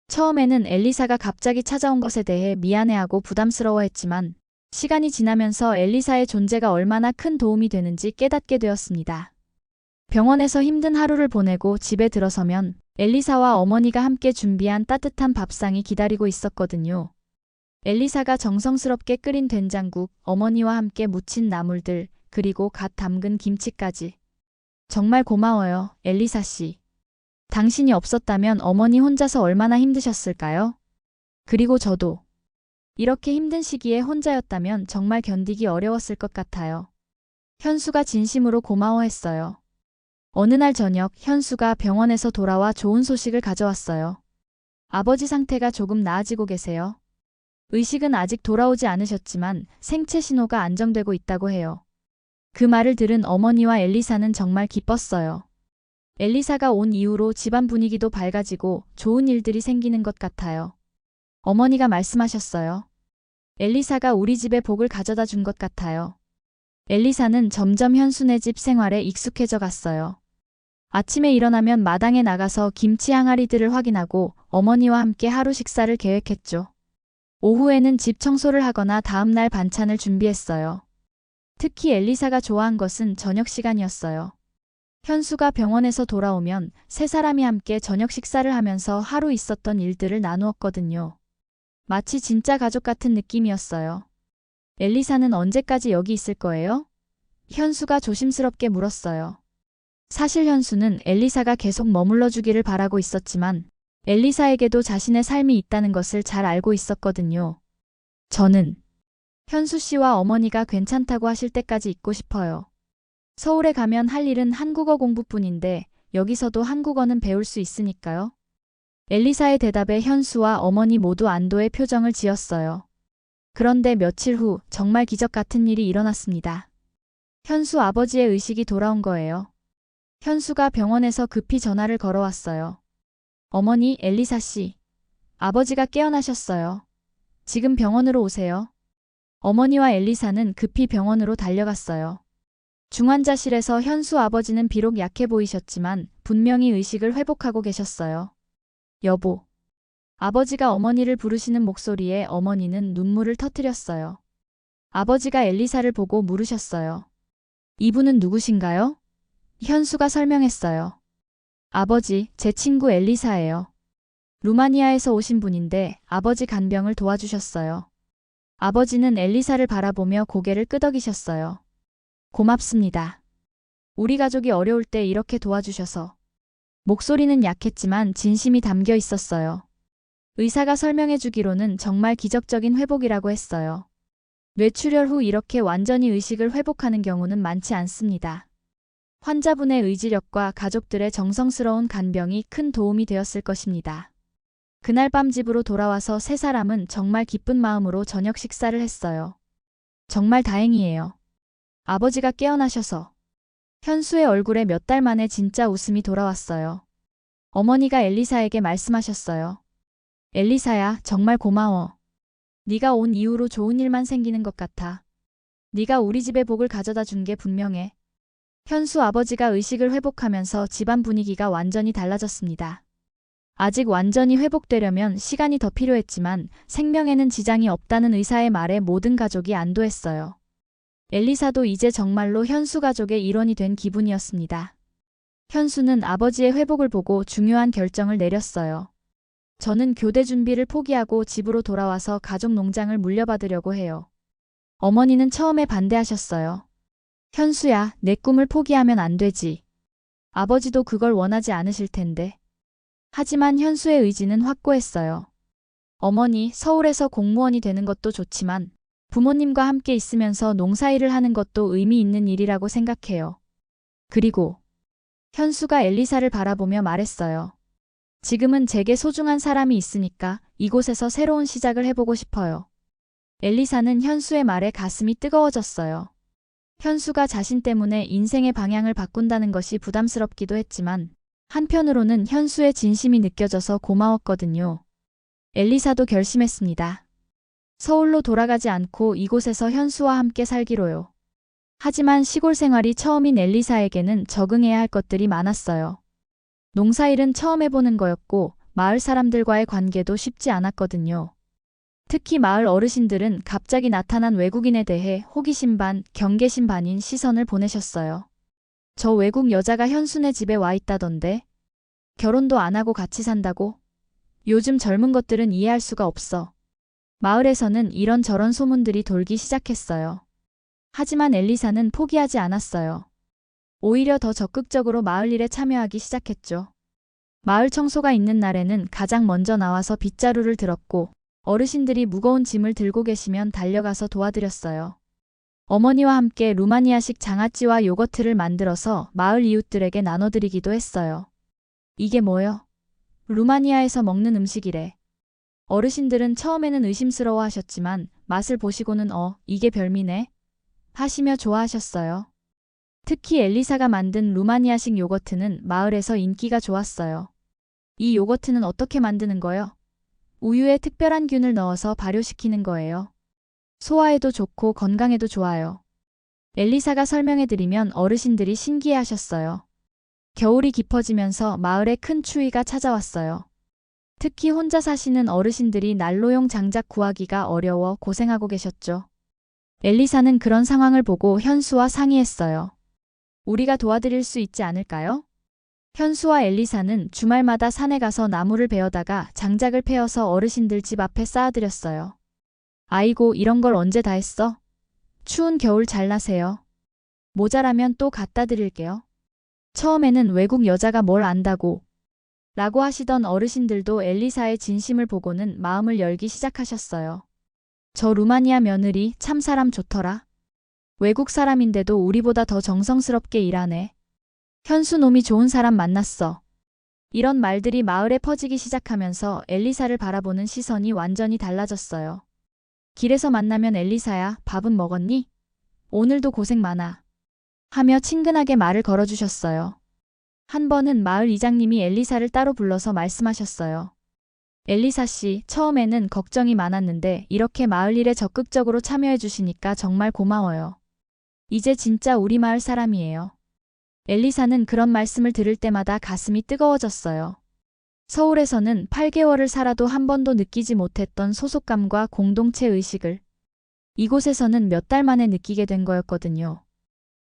처음에는 엘리사가 갑자기 찾아온 것에 대해 미안해하고 부담스러워했지만 시간이 지나면서 엘리사의 존재가 얼마나 큰 도움이 되는지 깨닫게 되었습니다. 병원에서 힘든 하루를 보내고 집에 들어서면 엘리사와 어머니가 함께 준비한 따뜻한 밥상이 기다리고 있었거든요. 엘리사가 정성스럽게 끓인 된장국, 어머니와 함께 무친 나물들, 그리고 갓 담근 김치까지. 정말 고마워요, 엘리사 씨. 당신이 없었다면 어머니 혼자서 얼마나 힘드셨을까요? 그리고 저도. 이렇게 힘든 시기에 혼자였다면 정말 견디기 어려웠을 것 같아요. 현수가 진심으로 고마워했어요. 어느 날 저녁 현수가 병원에서 돌아와 좋은 소식을 가져왔어요. 아버지 상태가 조금 나아지고 계세요. 의식은 아직 돌아오지 않으셨지만 생체 신호가 안정되고 있다고 해요. 그 말을 들은 어머니와 엘리사는 정말 기뻤어요. 엘리사가 온 이후로 집안 분위기도 밝아지고 좋은 일들이 생기는 것 같아요. 어머니가 말씀하셨어요. 엘리사가 우리 집에 복을 가져다 준 것 같아요. 엘리사는 점점 현수네 집 생활에 익숙해져 갔어요. 아침에 일어나면 마당에 나가서 김치 항아리들을 확인하고 어머니와 함께 하루 식사를 계획했죠. 오후에는 집 청소를 하거나 다음날 반찬을 준비했어요. 특히 엘리사가 좋아한 것은 저녁 시간이었어요. 현수가 병원에서 돌아오면 세 사람이 함께 저녁 식사를 하면서 하루 있었던 일들을 나누었거든요. 마치 진짜 가족 같은 느낌이었어요. 엘리사는 언제까지 여기 있을 거예요? 현수가 조심스럽게 물었어요. 사실 현수는 엘리사가 계속 머물러 주기를 바라고 있었지만 엘리사에게도 자신의 삶이 있다는 것을 잘 알고 있었거든요. 저는 현수 씨와 어머니가 괜찮다고 하실 때까지 있고 싶어요. 서울에 가면 할 일은 한국어 공부뿐인데 여기서도 한국어는 배울 수 있으니까요. 엘리사의 대답에 현수와 어머니 모두 안도의 표정을 지었어요. 그런데 며칠 후 정말 기적 같은 일이 일어났습니다. 현수 아버지의 의식이 돌아온 거예요. 현수가 병원에서 급히 전화를 걸어왔어요. 어머니, 엘리사 씨. 아버지가 깨어나셨어요. 지금 병원으로 오세요. 어머니와 엘리사는 급히 병원으로 달려갔어요. 중환자실에서 현수 아버지는 비록 약해 보이셨지만 분명히 의식을 회복하고 계셨어요. 여보. 아버지가 어머니를 부르시는 목소리에 어머니는 눈물을 터뜨렸어요. 아버지가 엘리사를 보고 물으셨어요. 이분은 누구신가요? 현수가 설명했어요. 아버지, 제 친구 엘리사예요. 루마니아에서 오신 분인데 아버지 간병을 도와주셨어요. 아버지는 엘리사를 바라보며 고개를 끄덕이셨어요. 고맙습니다. 우리 가족이 어려울 때 이렇게 도와주셔서. 목소리는 약했지만 진심이 담겨 있었어요. 의사가 설명해 주기로는 정말 기적적인 회복이라고 했어요. 뇌출혈 후 이렇게 완전히 의식을 회복하는 경우는 많지 않습니다. 환자분의 의지력과 가족들의 정성스러운 간병이 큰 도움이 되었을 것입니다. 그날 밤 집으로 돌아와서 세 사람은 정말 기쁜 마음으로 저녁 식사를 했어요. 정말 다행이에요. 아버지가 깨어나셔서. 현수의 얼굴에 몇 달 만에 진짜 웃음이 돌아왔어요. 어머니가 엘리사에게 말씀하셨어요. 엘리사야, 정말 고마워. 네가 온 이후로 좋은 일만 생기는 것 같아. 네가 우리 집에 복을 가져다 준 게 분명해. 현수 아버지가 의식을 회복하면서 집안 분위기가 완전히 달라졌습니다. 아직 완전히 회복되려면 시간이 더 필요했지만 생명에는 지장이 없다는 의사의 말에 모든 가족이 안도했어요. 엘리사도 이제 정말로 현수 가족의 일원이 된 기분이었습니다. 현수는 아버지의 회복을 보고 중요한 결정을 내렸어요. 저는 교대 준비를 포기하고 집으로 돌아와서 가족 농장을 물려받으려고 해요. 어머니는 처음에 반대하셨어요. 현수야, 내 꿈을 포기하면 안 되지. 아버지도 그걸 원하지 않으실 텐데. 하지만 현수의 의지는 확고했어요. 어머니, 서울에서 공무원이 되는 것도 좋지만 부모님과 함께 있으면서 농사일을 하는 것도 의미 있는 일이라고 생각해요. 그리고 현수가 엘리사를 바라보며 말했어요. 지금은 제게 소중한 사람이 있으니까 이곳에서 새로운 시작을 해보고 싶어요. 엘리사는 현수의 말에 가슴이 뜨거워졌어요. 현수가 자신 때문에 인생의 방향을 바꾼다는 것이 부담스럽기도 했지만 한편으로는 현수의 진심이 느껴져서 고마웠거든요. 엘리사도 결심했습니다. 서울로 돌아가지 않고 이곳에서 현수와 함께 살기로요. 하지만 시골 생활이 처음인 엘리사에게는 적응해야 할 것들이 많았어요. 농사일은 처음 해보는 거였고 마을 사람들과의 관계도 쉽지 않았거든요. 특히 마을 어르신들은 갑자기 나타난 외국인에 대해 호기심 반, 경계심 반인 시선을 보내셨어요. 저 외국 여자가 현수네 집에 와 있다던데? 결혼도 안 하고 같이 산다고? 요즘 젊은 것들은 이해할 수가 없어. 마을에서는 이런저런 소문들이 돌기 시작했어요. 하지만 엘리사는 포기하지 않았어요. 오히려 더 적극적으로 마을 일에 참여하기 시작했죠. 마을 청소가 있는 날에는 가장 먼저 나와서 빗자루를 들었고 어르신들이 무거운 짐을 들고 계시면 달려가서 도와드렸어요. 어머니와 함께 루마니아식 장아찌와 요거트를 만들어서 마을 이웃들에게 나눠드리기도 했어요. 이게 뭐요? 루마니아에서 먹는 음식이래. 어르신들은 처음에는 의심스러워 하셨지만 맛을 보시고는 이게 별미네 하시며 좋아하셨어요. 특히 엘리사가 만든 루마니아식 요거트는 마을에서 인기가 좋았어요. 이 요거트는 어떻게 만드는 거요? 우유에 특별한 균을 넣어서 발효시키는 거예요. 소화에도 좋고 건강에도 좋아요. 엘리사가 설명해드리면 어르신들이 신기해하셨어요. 겨울이 깊어지면서 마을에 큰 추위가 찾아왔어요. 특히 혼자 사시는 어르신들이 난로용 장작 구하기가 어려워 고생하고 계셨죠. 엘리사는 그런 상황을 보고 현수와 상의했어요. 우리가 도와드릴 수 있지 않을까요? 현수와 엘리사는 주말마다 산에 가서 나무를 베어다가 장작을 패어서 어르신들 집 앞에 쌓아드렸어요. 아이고, 이런 걸 언제 다 했어? 추운 겨울 잘 나세요. 모자라면 또 갖다 드릴게요. 처음에는 외국 여자가 뭘 안다고 라고 하시던 어르신들도 엘리사의 진심을 보고는 마음을 열기 시작하셨어요. 저 루마니아 며느리 참 사람 좋더라. 외국 사람인데도 우리보다 더 정성스럽게 일하네. 현수 놈이 좋은 사람 만났어. 이런 말들이 마을에 퍼지기 시작하면서 엘리사를 바라보는 시선이 완전히 달라졌어요. 길에서 만나면 엘리사야, 밥은 먹었니? 오늘도 고생 많아. 하며 친근하게 말을 걸어주셨어요. 한 번은 마을 이장님이 엘리사를 따로 불러서 말씀하셨어요. 엘리사 씨, 처음에는 걱정이 많았는데 이렇게 마을 일에 적극적으로 참여해 주시니까 정말 고마워요. 이제 진짜 우리 마을 사람이에요. 엘리사는 그런 말씀을 들을 때마다 가슴이 뜨거워졌어요. 서울에서는 8개월을 살아도 한 번도 느끼지 못했던 소속감과 공동체 의식을 이곳에서는 몇 달 만에 느끼게 된 거였거든요.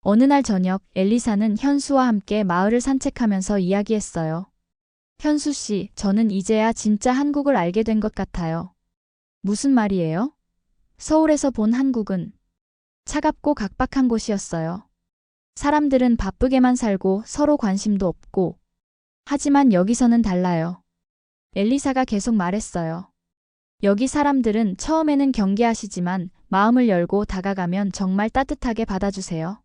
어느 날 저녁 엘리사는 현수와 함께 마을을 산책하면서 이야기했어요. 현수 씨, 저는 이제야 진짜 한국을 알게 된 것 같아요. 무슨 말이에요? 서울에서 본 한국은 차갑고 각박한 곳이었어요. 사람들은 바쁘게만 살고 서로 관심도 없고. 하지만 여기서는 달라요. 엘리사가 계속 말했어요. 여기 사람들은 처음에는 경계하시지만 마음을 열고 다가가면 정말 따뜻하게 받아주세요.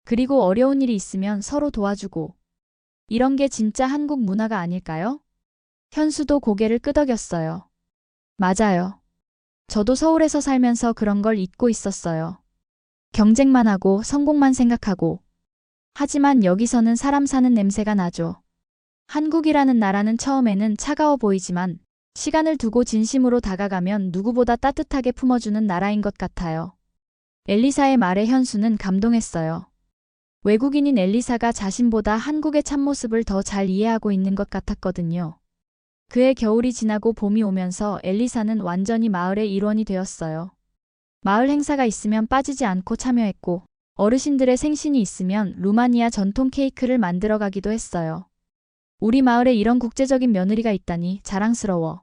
그리고 어려운 일이 있으면 서로 도와주고. 이런 게 진짜 한국 문화가 아닐까요? 현수도 고개를 끄덕였어요. 맞아요. 저도 서울에서 살면서 그런 걸 잊고 있었어요. 경쟁만 하고 성공만 생각하고. 하지만 여기서는 사람 사는 냄새가 나죠. 한국이라는 나라는 처음에는 차가워 보이지만 시간을 두고 진심으로 다가가면 누구보다 따뜻하게 품어주는 나라인 것 같아요. 엘리사의 말에 현수는 감동했어요. 외국인인 엘리사가 자신보다 한국의 참모습을 더 잘 이해하고 있는 것 같았거든요. 그해 겨울이 지나고 봄이 오면서 엘리사는 완전히 마을의 일원이 되었어요. 마을 행사가 있으면 빠지지 않고 참여했고, 어르신들의 생신이 있으면 루마니아 전통 케이크를 만들어 가기도 했어요. 우리 마을에 이런 국제적인 며느리가 있다니 자랑스러워.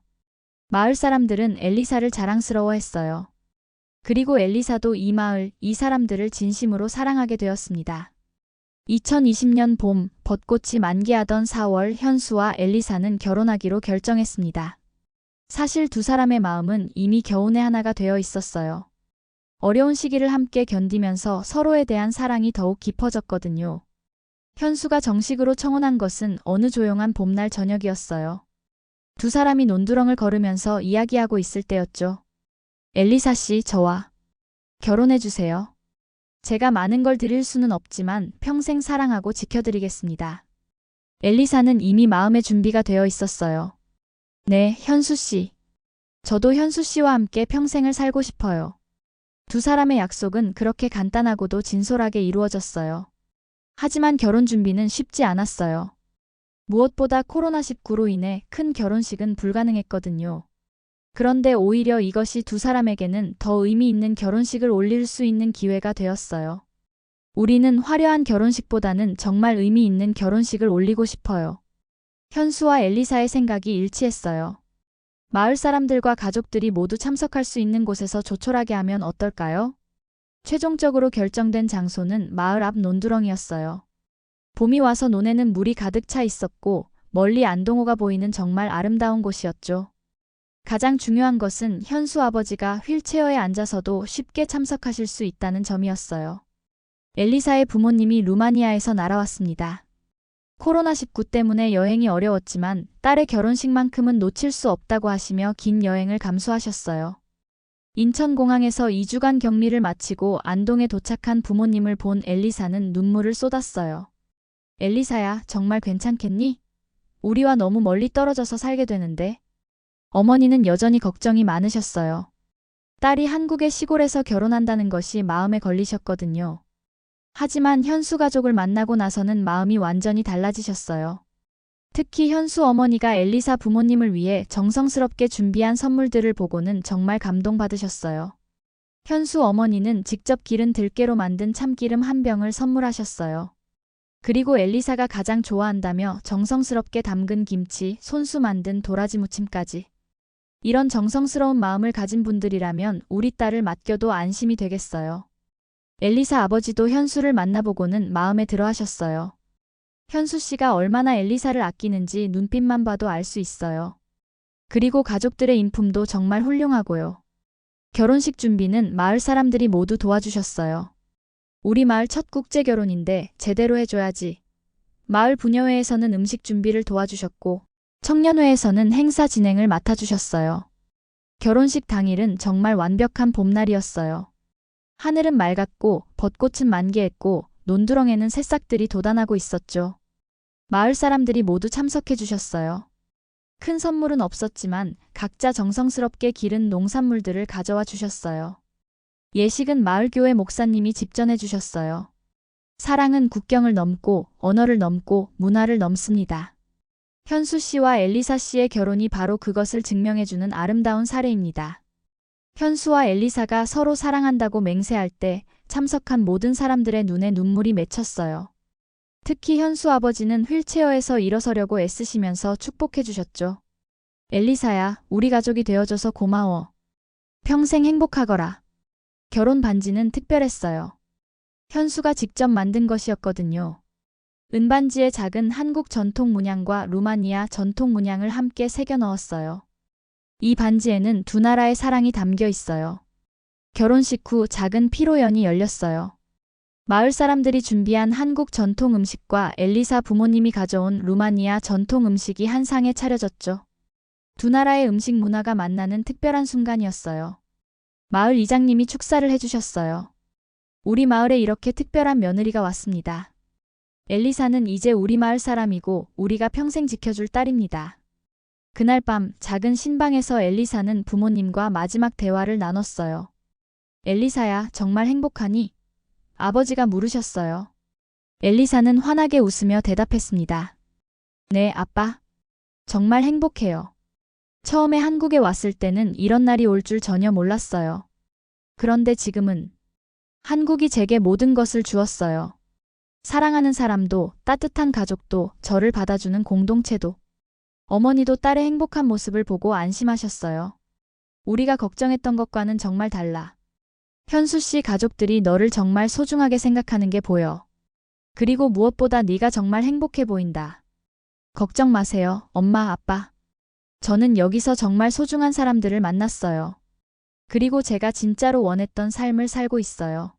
마을 사람들은 엘리사를 자랑스러워했어요. 그리고 엘리사도 이 마을, 이 사람들을 진심으로 사랑하게 되었습니다. 2020년 봄, 벚꽃이 만개하던 4월 현수와 엘리사는 결혼하기로 결정했습니다. 사실 두 사람의 마음은 이미 겨우내 하나가 되어 있었어요. 어려운 시기를 함께 견디면서 서로에 대한 사랑이 더욱 깊어졌거든요. 현수가 정식으로 청혼한 것은 어느 조용한 봄날 저녁이었어요. 두 사람이 논두렁을 걸으면서 이야기하고 있을 때였죠. 엘리사 씨, 저와 결혼해주세요. 제가 많은 걸 드릴 수는 없지만 평생 사랑하고 지켜드리겠습니다. 엘리사는 이미 마음의 준비가 되어 있었어요. 네, 현수 씨. 저도 현수 씨와 함께 평생을 살고 싶어요. 두 사람의 약속은 그렇게 간단하고도 진솔하게 이루어졌어요. 하지만 결혼 준비는 쉽지 않았어요. 무엇보다 코로나19로 인해 큰 결혼식은 불가능했거든요. 그런데 오히려 이것이 두 사람에게는 더 의미 있는 결혼식을 올릴 수 있는 기회가 되었어요. 우리는 화려한 결혼식보다는 정말 의미 있는 결혼식을 올리고 싶어요. 현수와 엘리사의 생각이 일치했어요. 마을 사람들과 가족들이 모두 참석할 수 있는 곳에서 조촐하게 하면 어떨까요? 최종적으로 결정된 장소는 마을 앞 논두렁이었어요. 봄이 와서 논에는 물이 가득 차 있었고 멀리 안동호가 보이는 정말 아름다운 곳이었죠. 가장 중요한 것은 현수 아버지가 휠체어에 앉아서도 쉽게 참석하실 수 있다는 점이었어요. 엘리사의 부모님이 루마니아에서 날아왔습니다. 코로나19 때문에 여행이 어려웠지만 딸의 결혼식만큼은 놓칠 수 없다고 하시며 긴 여행을 감수하셨어요. 인천공항에서 2주간 격리를 마치고 안동에 도착한 부모님을 본 엘리사는 눈물을 쏟았어요. 엘리사야, 정말 괜찮겠니? 우리와 너무 멀리 떨어져서 살게 되는데. 어머니는 여전히 걱정이 많으셨어요. 딸이 한국의 시골에서 결혼한다는 것이 마음에 걸리셨거든요. 하지만 현수 가족을 만나고 나서는 마음이 완전히 달라지셨어요. 특히 현수 어머니가 엘리사 부모님을 위해 정성스럽게 준비한 선물들을 보고는 정말 감동받으셨어요. 현수 어머니는 직접 기른 들깨로 만든 참기름 한 병을 선물하셨어요. 그리고 엘리사가 가장 좋아한다며 정성스럽게 담근 김치, 손수 만든 도라지 무침까지. 이런 정성스러운 마음을 가진 분들이라면 우리 딸을 맡겨도 안심이 되겠어요. 엘리사 아버지도 현수를 만나보고는 마음에 들어 하셨어요. 현수 씨가 얼마나 엘리사를 아끼는지 눈빛만 봐도 알 수 있어요. 그리고 가족들의 인품도 정말 훌륭하고요. 결혼식 준비는 마을 사람들이 모두 도와주셨어요. 우리 마을 첫 국제 결혼인데 제대로 해줘야지. 마을 부녀회에서는 음식 준비를 도와주셨고 청년회에서는 행사 진행을 맡아주셨어요. 결혼식 당일은 정말 완벽한 봄날이었어요. 하늘은 맑았고 벚꽃은 만개했고 논두렁에는 새싹들이 돋아나고 있었죠. 마을 사람들이 모두 참석해 주셨어요. 큰 선물은 없었지만 각자 정성스럽게 기른 농산물들을 가져와 주셨어요. 예식은 마을교회 목사님이 집전해 주셨어요. 사랑은 국경을 넘고 언어를 넘고 문화를 넘습니다. 현수 씨와 엘리사 씨의 결혼이 바로 그것을 증명해주는 아름다운 사례입니다. 현수와 엘리사가 서로 사랑한다고 맹세할 때 참석한 모든 사람들의 눈에 눈물이 맺혔어요. 특히 현수 아버지는 휠체어에서 일어서려고 애쓰시면서 축복해 주셨죠. 엘리사야, 우리 가족이 되어줘서 고마워. 평생 행복하거라. 결혼 반지는 특별했어요. 현수가 직접 만든 것이었거든요. 은반지에 작은 한국 전통 문양과 루마니아 전통 문양을 함께 새겨 넣었어요. 이 반지에는 두 나라의 사랑이 담겨 있어요. 결혼식 후 작은 피로연이 열렸어요. 마을 사람들이 준비한 한국 전통 음식과 엘리사 부모님이 가져온 루마니아 전통 음식이 한 상에 차려졌죠. 두 나라의 음식 문화가 만나는 특별한 순간이었어요. 마을 이장님이 축사를 해주셨어요. 우리 마을에 이렇게 특별한 며느리가 왔습니다. 엘리사는 이제 우리 마을 사람이고 우리가 평생 지켜줄 딸입니다. 그날 밤 작은 신방에서 엘리사는 부모님과 마지막 대화를 나눴어요. 엘리사야, 정말 행복하니? 아버지가 물으셨어요. 엘리사는 환하게 웃으며 대답했습니다. 네, 아빠. 정말 행복해요. 처음에 한국에 왔을 때는 이런 날이 올 줄 전혀 몰랐어요. 그런데 지금은 한국이 제게 모든 것을 주었어요. 사랑하는 사람도, 따뜻한 가족도, 저를 받아주는 공동체도. 어머니도 딸의 행복한 모습을 보고 안심하셨어요. 우리가 걱정했던 것과는 정말 달라. 현수 씨 가족들이 너를 정말 소중하게 생각하는 게 보여. 그리고 무엇보다 네가 정말 행복해 보인다. 걱정 마세요, 엄마, 아빠. 저는 여기서 정말 소중한 사람들을 만났어요. 그리고 제가 진짜로 원했던 삶을 살고 있어요.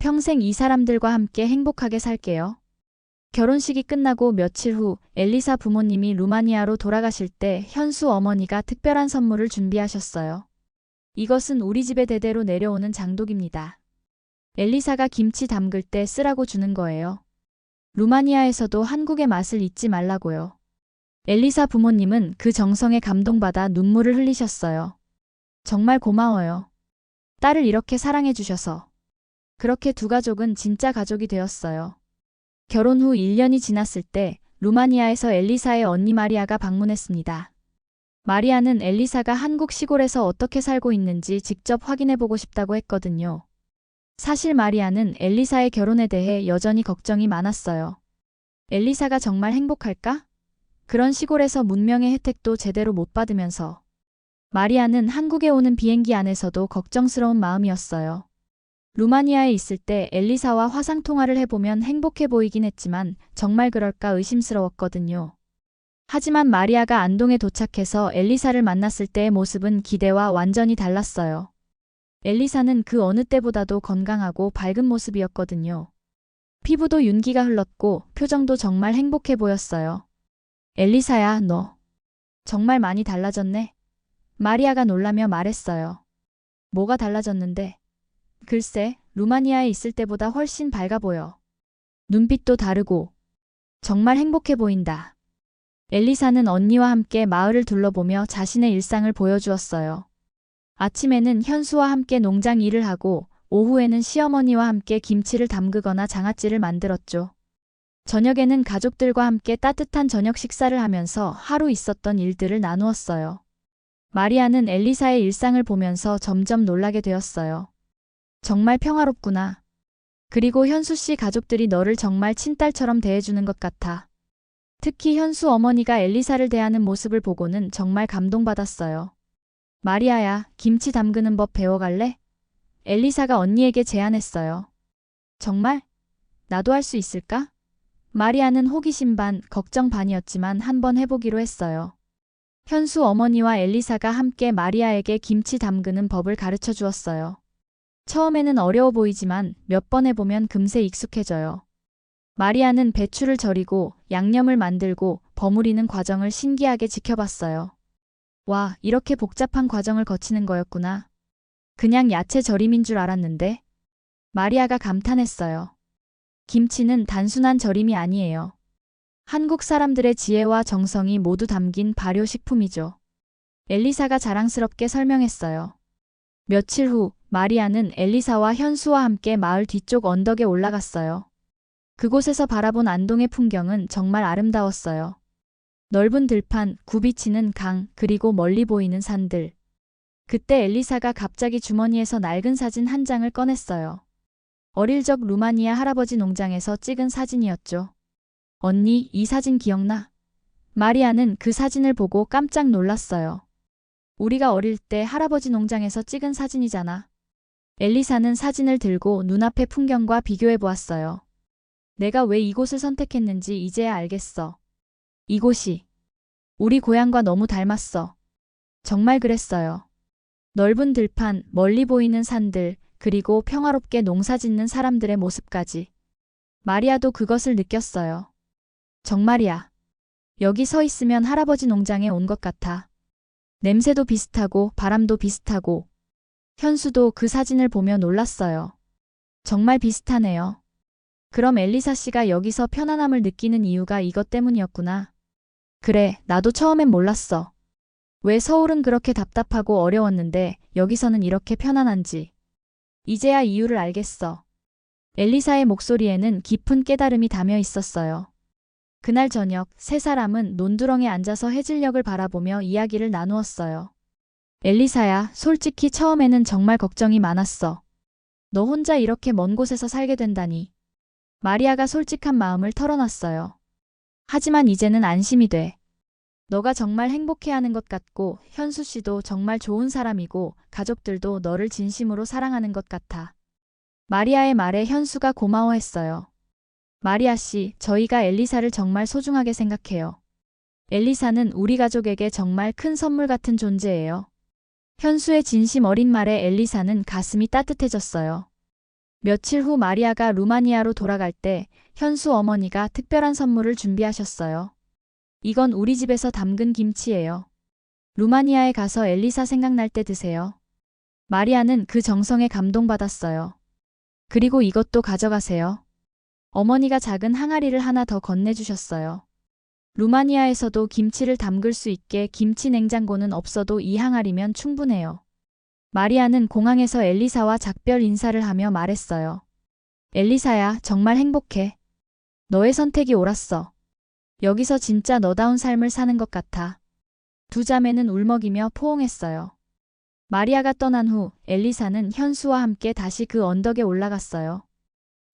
평생 이 사람들과 함께 행복하게 살게요. 결혼식이 끝나고 며칠 후 엘리사 부모님이 루마니아로 돌아가실 때 현수 어머니가 특별한 선물을 준비하셨어요. 이것은 우리 집에 대대로 내려오는 장독입니다. 엘리사가 김치 담글 때 쓰라고 주는 거예요. 루마니아에서도 한국의 맛을 잊지 말라고요. 엘리사 부모님은 그 정성에 감동받아 눈물을 흘리셨어요. 정말 고마워요. 딸을 이렇게 사랑해 주셔서. 그렇게 두 가족은 진짜 가족이 되었어요. 결혼 후 1년이 지났을 때 루마니아에서 엘리사의 언니 마리아가 방문했습니다. 마리아는 엘리사가 한국 시골에서 어떻게 살고 있는지 직접 확인해보고 싶다고 했거든요. 사실 마리아는 엘리사의 결혼에 대해 여전히 걱정이 많았어요. 엘리사가 정말 행복할까? 그런 시골에서 문명의 혜택도 제대로 못 받으면서. 마리아는 한국에 오는 비행기 안에서도 걱정스러운 마음이었어요. 루마니아에 있을 때 엘리사와 화상통화를 해보면 행복해 보이긴 했지만 정말 그럴까 의심스러웠거든요. 하지만 마리아가 안동에 도착해서 엘리사를 만났을 때의 모습은 기대와 완전히 달랐어요. 엘리사는 그 어느 때보다도 건강하고 밝은 모습이었거든요. 피부도 윤기가 흘렀고 표정도 정말 행복해 보였어요. 엘리사야, 너 정말 많이 달라졌네. 마리아가 놀라며 말했어요. 뭐가 달라졌는데? 글쎄, 루마니아에 있을 때보다 훨씬 밝아 보여. 눈빛도 다르고 정말 행복해 보인다. 엘리사는 언니와 함께 마을을 둘러보며 자신의 일상을 보여주었어요. 아침에는 현수와 함께 농장 일을 하고 오후에는 시어머니와 함께 김치를 담그거나 장아찌를 만들었죠. 저녁에는 가족들과 함께 따뜻한 저녁 식사를 하면서 하루 있었던 일들을 나누었어요. 마리아는 엘리사의 일상을 보면서 점점 놀라게 되었어요. 정말 평화롭구나. 그리고 현수 씨 가족들이 너를 정말 친딸처럼 대해주는 것 같아. 특히 현수 어머니가 엘리사를 대하는 모습을 보고는 정말 감동받았어요. 마리아야, 김치 담그는 법 배워갈래? 엘리사가 언니에게 제안했어요. 정말? 나도 할 수 있을까? 마리아는 호기심 반, 걱정 반이었지만 한번 해보기로 했어요. 현수 어머니와 엘리사가 함께 마리아에게 김치 담그는 법을 가르쳐 주었어요. 처음에는 어려워 보이지만 몇 번 해보면 금세 익숙해져요. 마리아는 배추를 절이고 양념을 만들고 버무리는 과정을 신기하게 지켜봤어요. 와, 이렇게 복잡한 과정을 거치는 거였구나. 그냥 야채 절임인 줄 알았는데. 마리아가 감탄했어요. 김치는 단순한 절임이 아니에요. 한국 사람들의 지혜와 정성이 모두 담긴 발효식품이죠. 엘리사가 자랑스럽게 설명했어요. 며칠 후 마리아는 엘리사와 현수와 함께 마을 뒤쪽 언덕에 올라갔어요. 그곳에서 바라본 안동의 풍경은 정말 아름다웠어요. 넓은 들판, 굽이치는 강, 그리고 멀리 보이는 산들. 그때 엘리사가 갑자기 주머니에서 낡은 사진 한 장을 꺼냈어요. 어릴 적 루마니아 할아버지 농장에서 찍은 사진이었죠. 언니, 이 사진 기억나? 마리아는 그 사진을 보고 깜짝 놀랐어요. 우리가 어릴 때 할아버지 농장에서 찍은 사진이잖아. 엘리사는 사진을 들고 눈앞의 풍경과 비교해 보았어요. 내가 왜 이곳을 선택했는지 이제야 알겠어. 이곳이 우리 고향과 너무 닮았어. 정말 그랬어요. 넓은 들판, 멀리 보이는 산들, 그리고 평화롭게 농사짓는 사람들의 모습까지. 마리아도 그것을 느꼈어요. 정말이야. 여기 서 있으면 할아버지 농장에 온 것 같아. 냄새도 비슷하고 바람도 비슷하고. 현수도 그 사진을 보며 놀랐어요. 정말 비슷하네요. 그럼 엘리사 씨가 여기서 편안함을 느끼는 이유가 이것 때문이었구나. 그래, 나도 처음엔 몰랐어. 왜 서울은 그렇게 답답하고 어려웠는데 여기서는 이렇게 편안한지. 이제야 이유를 알겠어. 엘리사의 목소리에는 깊은 깨달음이 담겨 있었어요. 그날 저녁 세 사람은 논두렁에 앉아서 해질녘을 바라보며 이야기를 나누었어요. 엘리사야, 솔직히 처음에는 정말 걱정이 많았어. 너 혼자 이렇게 먼 곳에서 살게 된다니. 마리아가 솔직한 마음을 털어놨어요. 하지만 이제는 안심이 돼. 너가 정말 행복해하는 것 같고 현수 씨도 정말 좋은 사람이고 가족들도 너를 진심으로 사랑하는 것 같아. 마리아의 말에 현수가 고마워했어요. 마리아 씨, 저희가 엘리사를 정말 소중하게 생각해요. 엘리사는 우리 가족에게 정말 큰 선물 같은 존재예요. 현수의 진심 어린 말에 엘리사는 가슴이 따뜻해졌어요. 며칠 후 마리아가 루마니아로 돌아갈 때 현수 어머니가 특별한 선물을 준비하셨어요. 이건 우리 집에서 담근 김치예요. 루마니아에 가서 엘리사 생각날 때 드세요. 마리아는 그 정성에 감동받았어요. 그리고 이것도 가져가세요. 어머니가 작은 항아리를 하나 더 건네주셨어요. 루마니아에서도 김치를 담글 수 있게 김치 냉장고는 없어도 이 항아리면 충분해요. 마리아는 공항에서 엘리사와 작별 인사를 하며 말했어요. 엘리사야, 정말 행복해. 너의 선택이 옳았어. 여기서 진짜 너다운 삶을 사는 것 같아. 두 자매는 울먹이며 포옹했어요. 마리아가 떠난 후 엘리사는 현수와 함께 다시 그 언덕에 올라갔어요.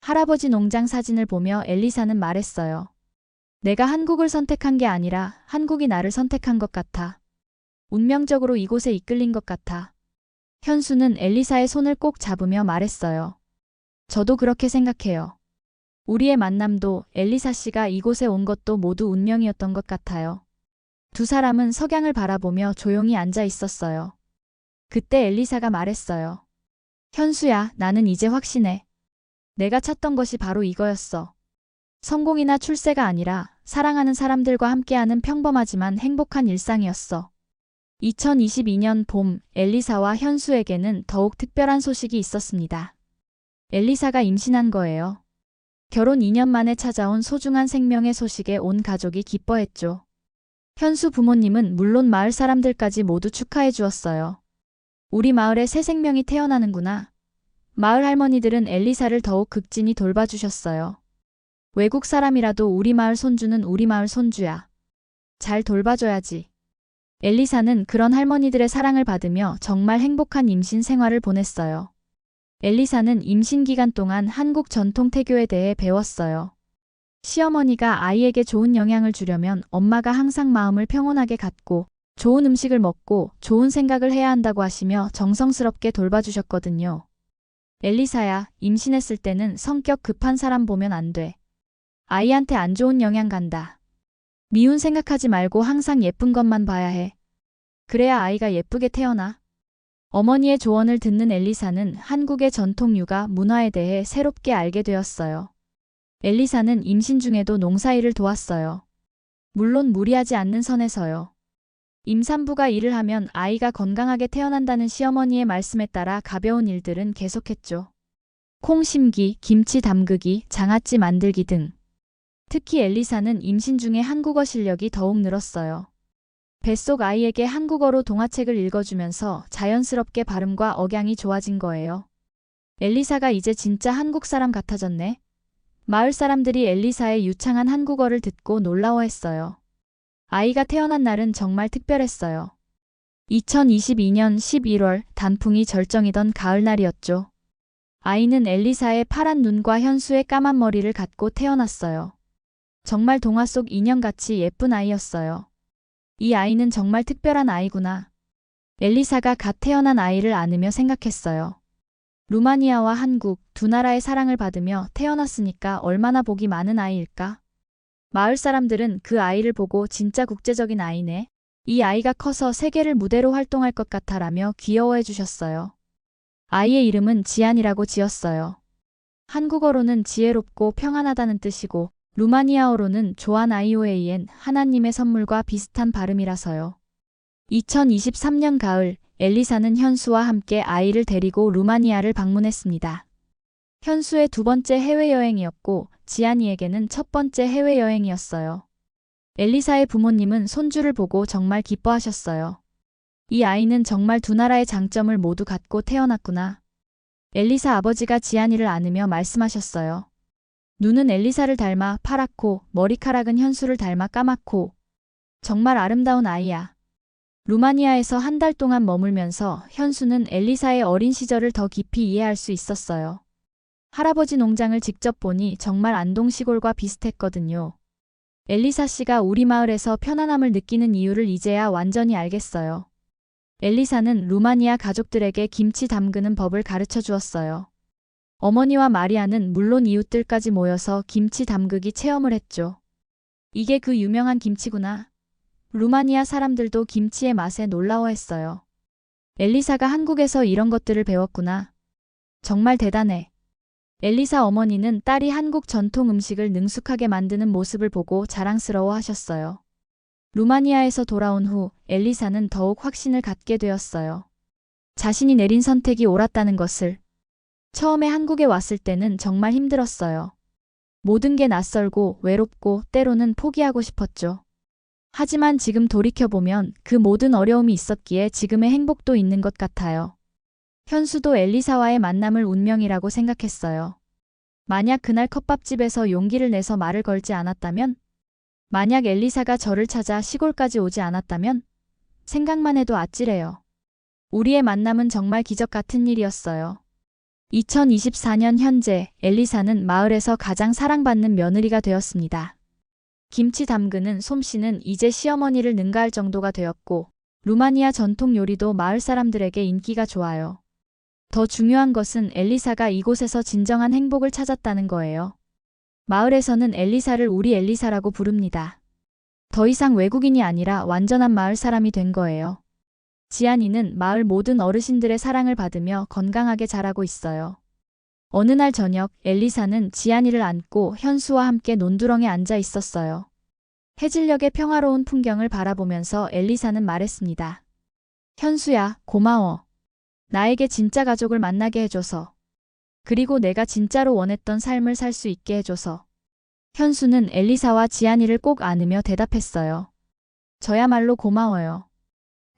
할아버지 농장 사진을 보며 엘리사는 말했어요. 내가 한국을 선택한 게 아니라 한국이 나를 선택한 것 같아. 운명적으로 이곳에 이끌린 것 같아. 현수는 엘리사의 손을 꼭 잡으며 말했어요. 저도 그렇게 생각해요. 우리의 만남도 엘리사 씨가 이곳에 온 것도 모두 운명이었던 것 같아요. 두 사람은 석양을 바라보며 조용히 앉아 있었어요. 그때 엘리사가 말했어요. 현수야, 나는 이제 확신해. 내가 찾던 것이 바로 이거였어. 성공이나 출세가 아니라 사랑하는 사람들과 함께하는 평범하지만 행복한 일상이었어. 2022년 봄, 엘리사와 현수에게는 더욱 특별한 소식이 있었습니다. 엘리사가 임신한 거예요. 결혼 2년 만에 찾아온 소중한 생명의 소식에 온 가족이 기뻐했죠. 현수 부모님은 물론 마을 사람들까지 모두 축하해 주었어요. 우리 마을에 새 생명이 태어나는구나. 마을 할머니들은 엘리사를 더욱 극진히 돌봐주셨어요. 외국 사람이라도 우리 마을 손주는 우리 마을 손주야. 잘 돌봐줘야지. 엘리사는 그런 할머니들의 사랑을 받으며 정말 행복한 임신 생활을 보냈어요. 엘리사는 임신 기간 동안 한국 전통 태교에 대해 배웠어요. 시어머니가 아이에게 좋은 영향을 주려면 엄마가 항상 마음을 평온하게 갖고 좋은 음식을 먹고 좋은 생각을 해야 한다고 하시며 정성스럽게 돌봐주셨거든요. 엘리사야, 임신했을 때는 성격 급한 사람 보면 안 돼. 아이한테 안 좋은 영향 간다. 미운 생각하지 말고 항상 예쁜 것만 봐야 해. 그래야 아이가 예쁘게 태어나. 어머니의 조언을 듣는 엘리사는 한국의 전통 육아 문화에 대해 새롭게 알게 되었어요. 엘리사는 임신 중에도 농사일을 도왔어요. 물론 무리하지 않는 선에서요. 임산부가 일을 하면 아이가 건강하게 태어난다는 시어머니의 말씀에 따라 가벼운 일들은 계속했죠. 콩 심기, 김치 담그기, 장아찌 만들기 등. 특히 엘리사는 임신 중에 한국어 실력이 더욱 늘었어요. 뱃속 아이에게 한국어로 동화책을 읽어주면서 자연스럽게 발음과 억양이 좋아진 거예요. 엘리사가 이제 진짜 한국 사람 같아졌네. 마을 사람들이 엘리사의 유창한 한국어를 듣고 놀라워했어요. 아이가 태어난 날은 정말 특별했어요. 2022년 11월 단풍이 절정이던 가을날이었죠. 아이는 엘리사의 파란 눈과 현수의 까만 머리를 갖고 태어났어요. 정말 동화 속 인형같이 예쁜 아이였어요. 이 아이는 정말 특별한 아이구나. 엘리사가 갓 태어난 아이를 안으며 생각했어요. 루마니아와 한국 두 나라의 사랑을 받으며 태어났으니까 얼마나 복이 많은 아이일까? 마을 사람들은 그 아이를 보고 진짜 국제적인 아이네. 이 아이가 커서 세계를 무대로 활동할 것 같아라며 귀여워해 주셨어요. 아이의 이름은 지안이라고 지었어요. 한국어로는 지혜롭고 평안하다는 뜻이고 루마니아어로는 조안 아이오에이엔 하나님의 선물과 비슷한 발음이라서요. 2023년 가을, 엘리사는 현수와 함께 아이를 데리고 루마니아를 방문했습니다. 현수의 두 번째 해외여행이었고 지안이에게는 첫 번째 해외여행이었어요. 엘리사의 부모님은 손주를 보고 정말 기뻐하셨어요. 이 아이는 정말 두 나라의 장점을 모두 갖고 태어났구나. 엘리사 아버지가 지안이를 안으며 말씀하셨어요. 눈은 엘리사를 닮아 파랗고 머리카락은 현수를 닮아 까맣고 정말 아름다운 아이야. 루마니아에서 한 달 동안 머물면서 현수는 엘리사의 어린 시절을 더 깊이 이해할 수 있었어요. 할아버지 농장을 직접 보니 정말 안동 시골과 비슷했거든요. 엘리사 씨가 우리 마을에서 편안함을 느끼는 이유를 이제야 완전히 알겠어요. 엘리사는 루마니아 가족들에게 김치 담그는 법을 가르쳐 주었어요. 어머니와 마리아는 물론 이웃들까지 모여서 김치 담그기 체험을 했죠. 이게 그 유명한 김치구나. 루마니아 사람들도 김치의 맛에 놀라워했어요. 엘리사가 한국에서 이런 것들을 배웠구나. 정말 대단해. 엘리사 어머니는 딸이 한국 전통 음식을 능숙하게 만드는 모습을 보고 자랑스러워 하셨어요. 루마니아에서 돌아온 후 엘리사는 더욱 확신을 갖게 되었어요. 자신이 내린 선택이 옳았다는 것을. 처음에 한국에 왔을 때는 정말 힘들었어요. 모든 게 낯설고 외롭고 때로는 포기하고 싶었죠. 하지만 지금 돌이켜보면 그 모든 어려움이 있었기에 지금의 행복도 있는 것 같아요. 현수도 엘리사와의 만남을 운명이라고 생각했어요. 만약 그날 컵밥집에서 용기를 내서 말을 걸지 않았다면, 만약 엘리사가 저를 찾아 시골까지 오지 않았다면, 생각만 해도 아찔해요. 우리의 만남은 정말 기적 같은 일이었어요. 2024년 현재 엘리사는 마을에서 가장 사랑받는 며느리가 되었습니다. 김치 담그는 솜씨는 이제 시어머니를 능가할 정도가 되었고, 루마니아 전통 요리도 마을 사람들에게 인기가 좋아요. 더 중요한 것은 엘리사가 이곳에서 진정한 행복을 찾았다는 거예요. 마을에서는 엘리사를 우리 엘리사라고 부릅니다. 더 이상 외국인이 아니라 완전한 마을 사람이 된 거예요. 지안이는 마을 모든 어르신들의 사랑을 받으며 건강하게 자라고 있어요. 어느 날 저녁 엘리사는 지안이를 안고 현수와 함께 논두렁에 앉아 있었어요. 해질녘의 평화로운 풍경을 바라보면서 엘리사는 말했습니다. 현수야, 고마워. 나에게 진짜 가족을 만나게 해줘서. 그리고 내가 진짜로 원했던 삶을 살 수 있게 해줘서. 현수는 엘리사와 지안이를 꼭 안으며 대답했어요. 저야말로 고마워요.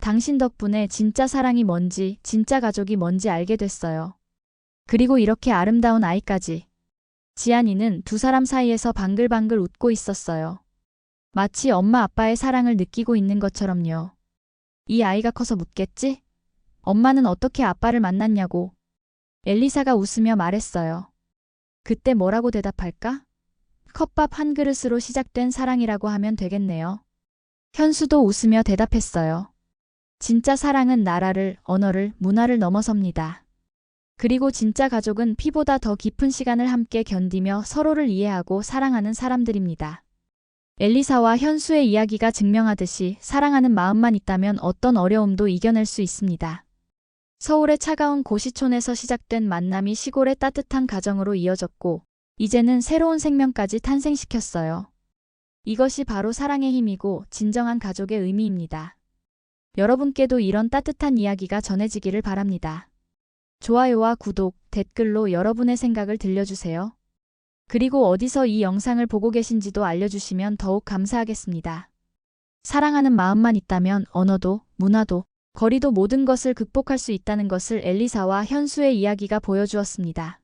당신 덕분에 진짜 사랑이 뭔지, 진짜 가족이 뭔지 알게 됐어요. 그리고 이렇게 아름다운 아이까지. 지안이는 두 사람 사이에서 방글방글 웃고 있었어요. 마치 엄마 아빠의 사랑을 느끼고 있는 것처럼요. 이 아이가 커서 묻겠지? 엄마는 어떻게 아빠를 만났냐고. 엘리사가 웃으며 말했어요. 그때 뭐라고 대답할까? 컵밥 한 그릇으로 시작된 사랑이라고 하면 되겠네요. 현수도 웃으며 대답했어요. 진짜 사랑은 나라를, 언어를, 문화를 넘어섭니다. 그리고 진짜 가족은 피보다 더 깊은 시간을 함께 견디며 서로를 이해하고 사랑하는 사람들입니다. 엘리사와 현수의 이야기가 증명하듯이 사랑하는 마음만 있다면 어떤 어려움도 이겨낼 수 있습니다. 서울의 차가운 고시촌에서 시작된 만남이 시골의 따뜻한 가정으로 이어졌고 이제는 새로운 생명까지 탄생시켰어요. 이것이 바로 사랑의 힘이고 진정한 가족의 의미입니다. 여러분께도 이런 따뜻한 이야기가 전해지기를 바랍니다. 좋아요와 구독, 댓글로 여러분의 생각을 들려주세요. 그리고 어디서 이 영상을 보고 계신지도 알려주시면 더욱 감사하겠습니다. 사랑하는 마음만 있다면 언어도, 문화도, 거리도 모든 것을 극복할 수 있다는 것을 엘리사와 현수의 이야기가 보여주었습니다.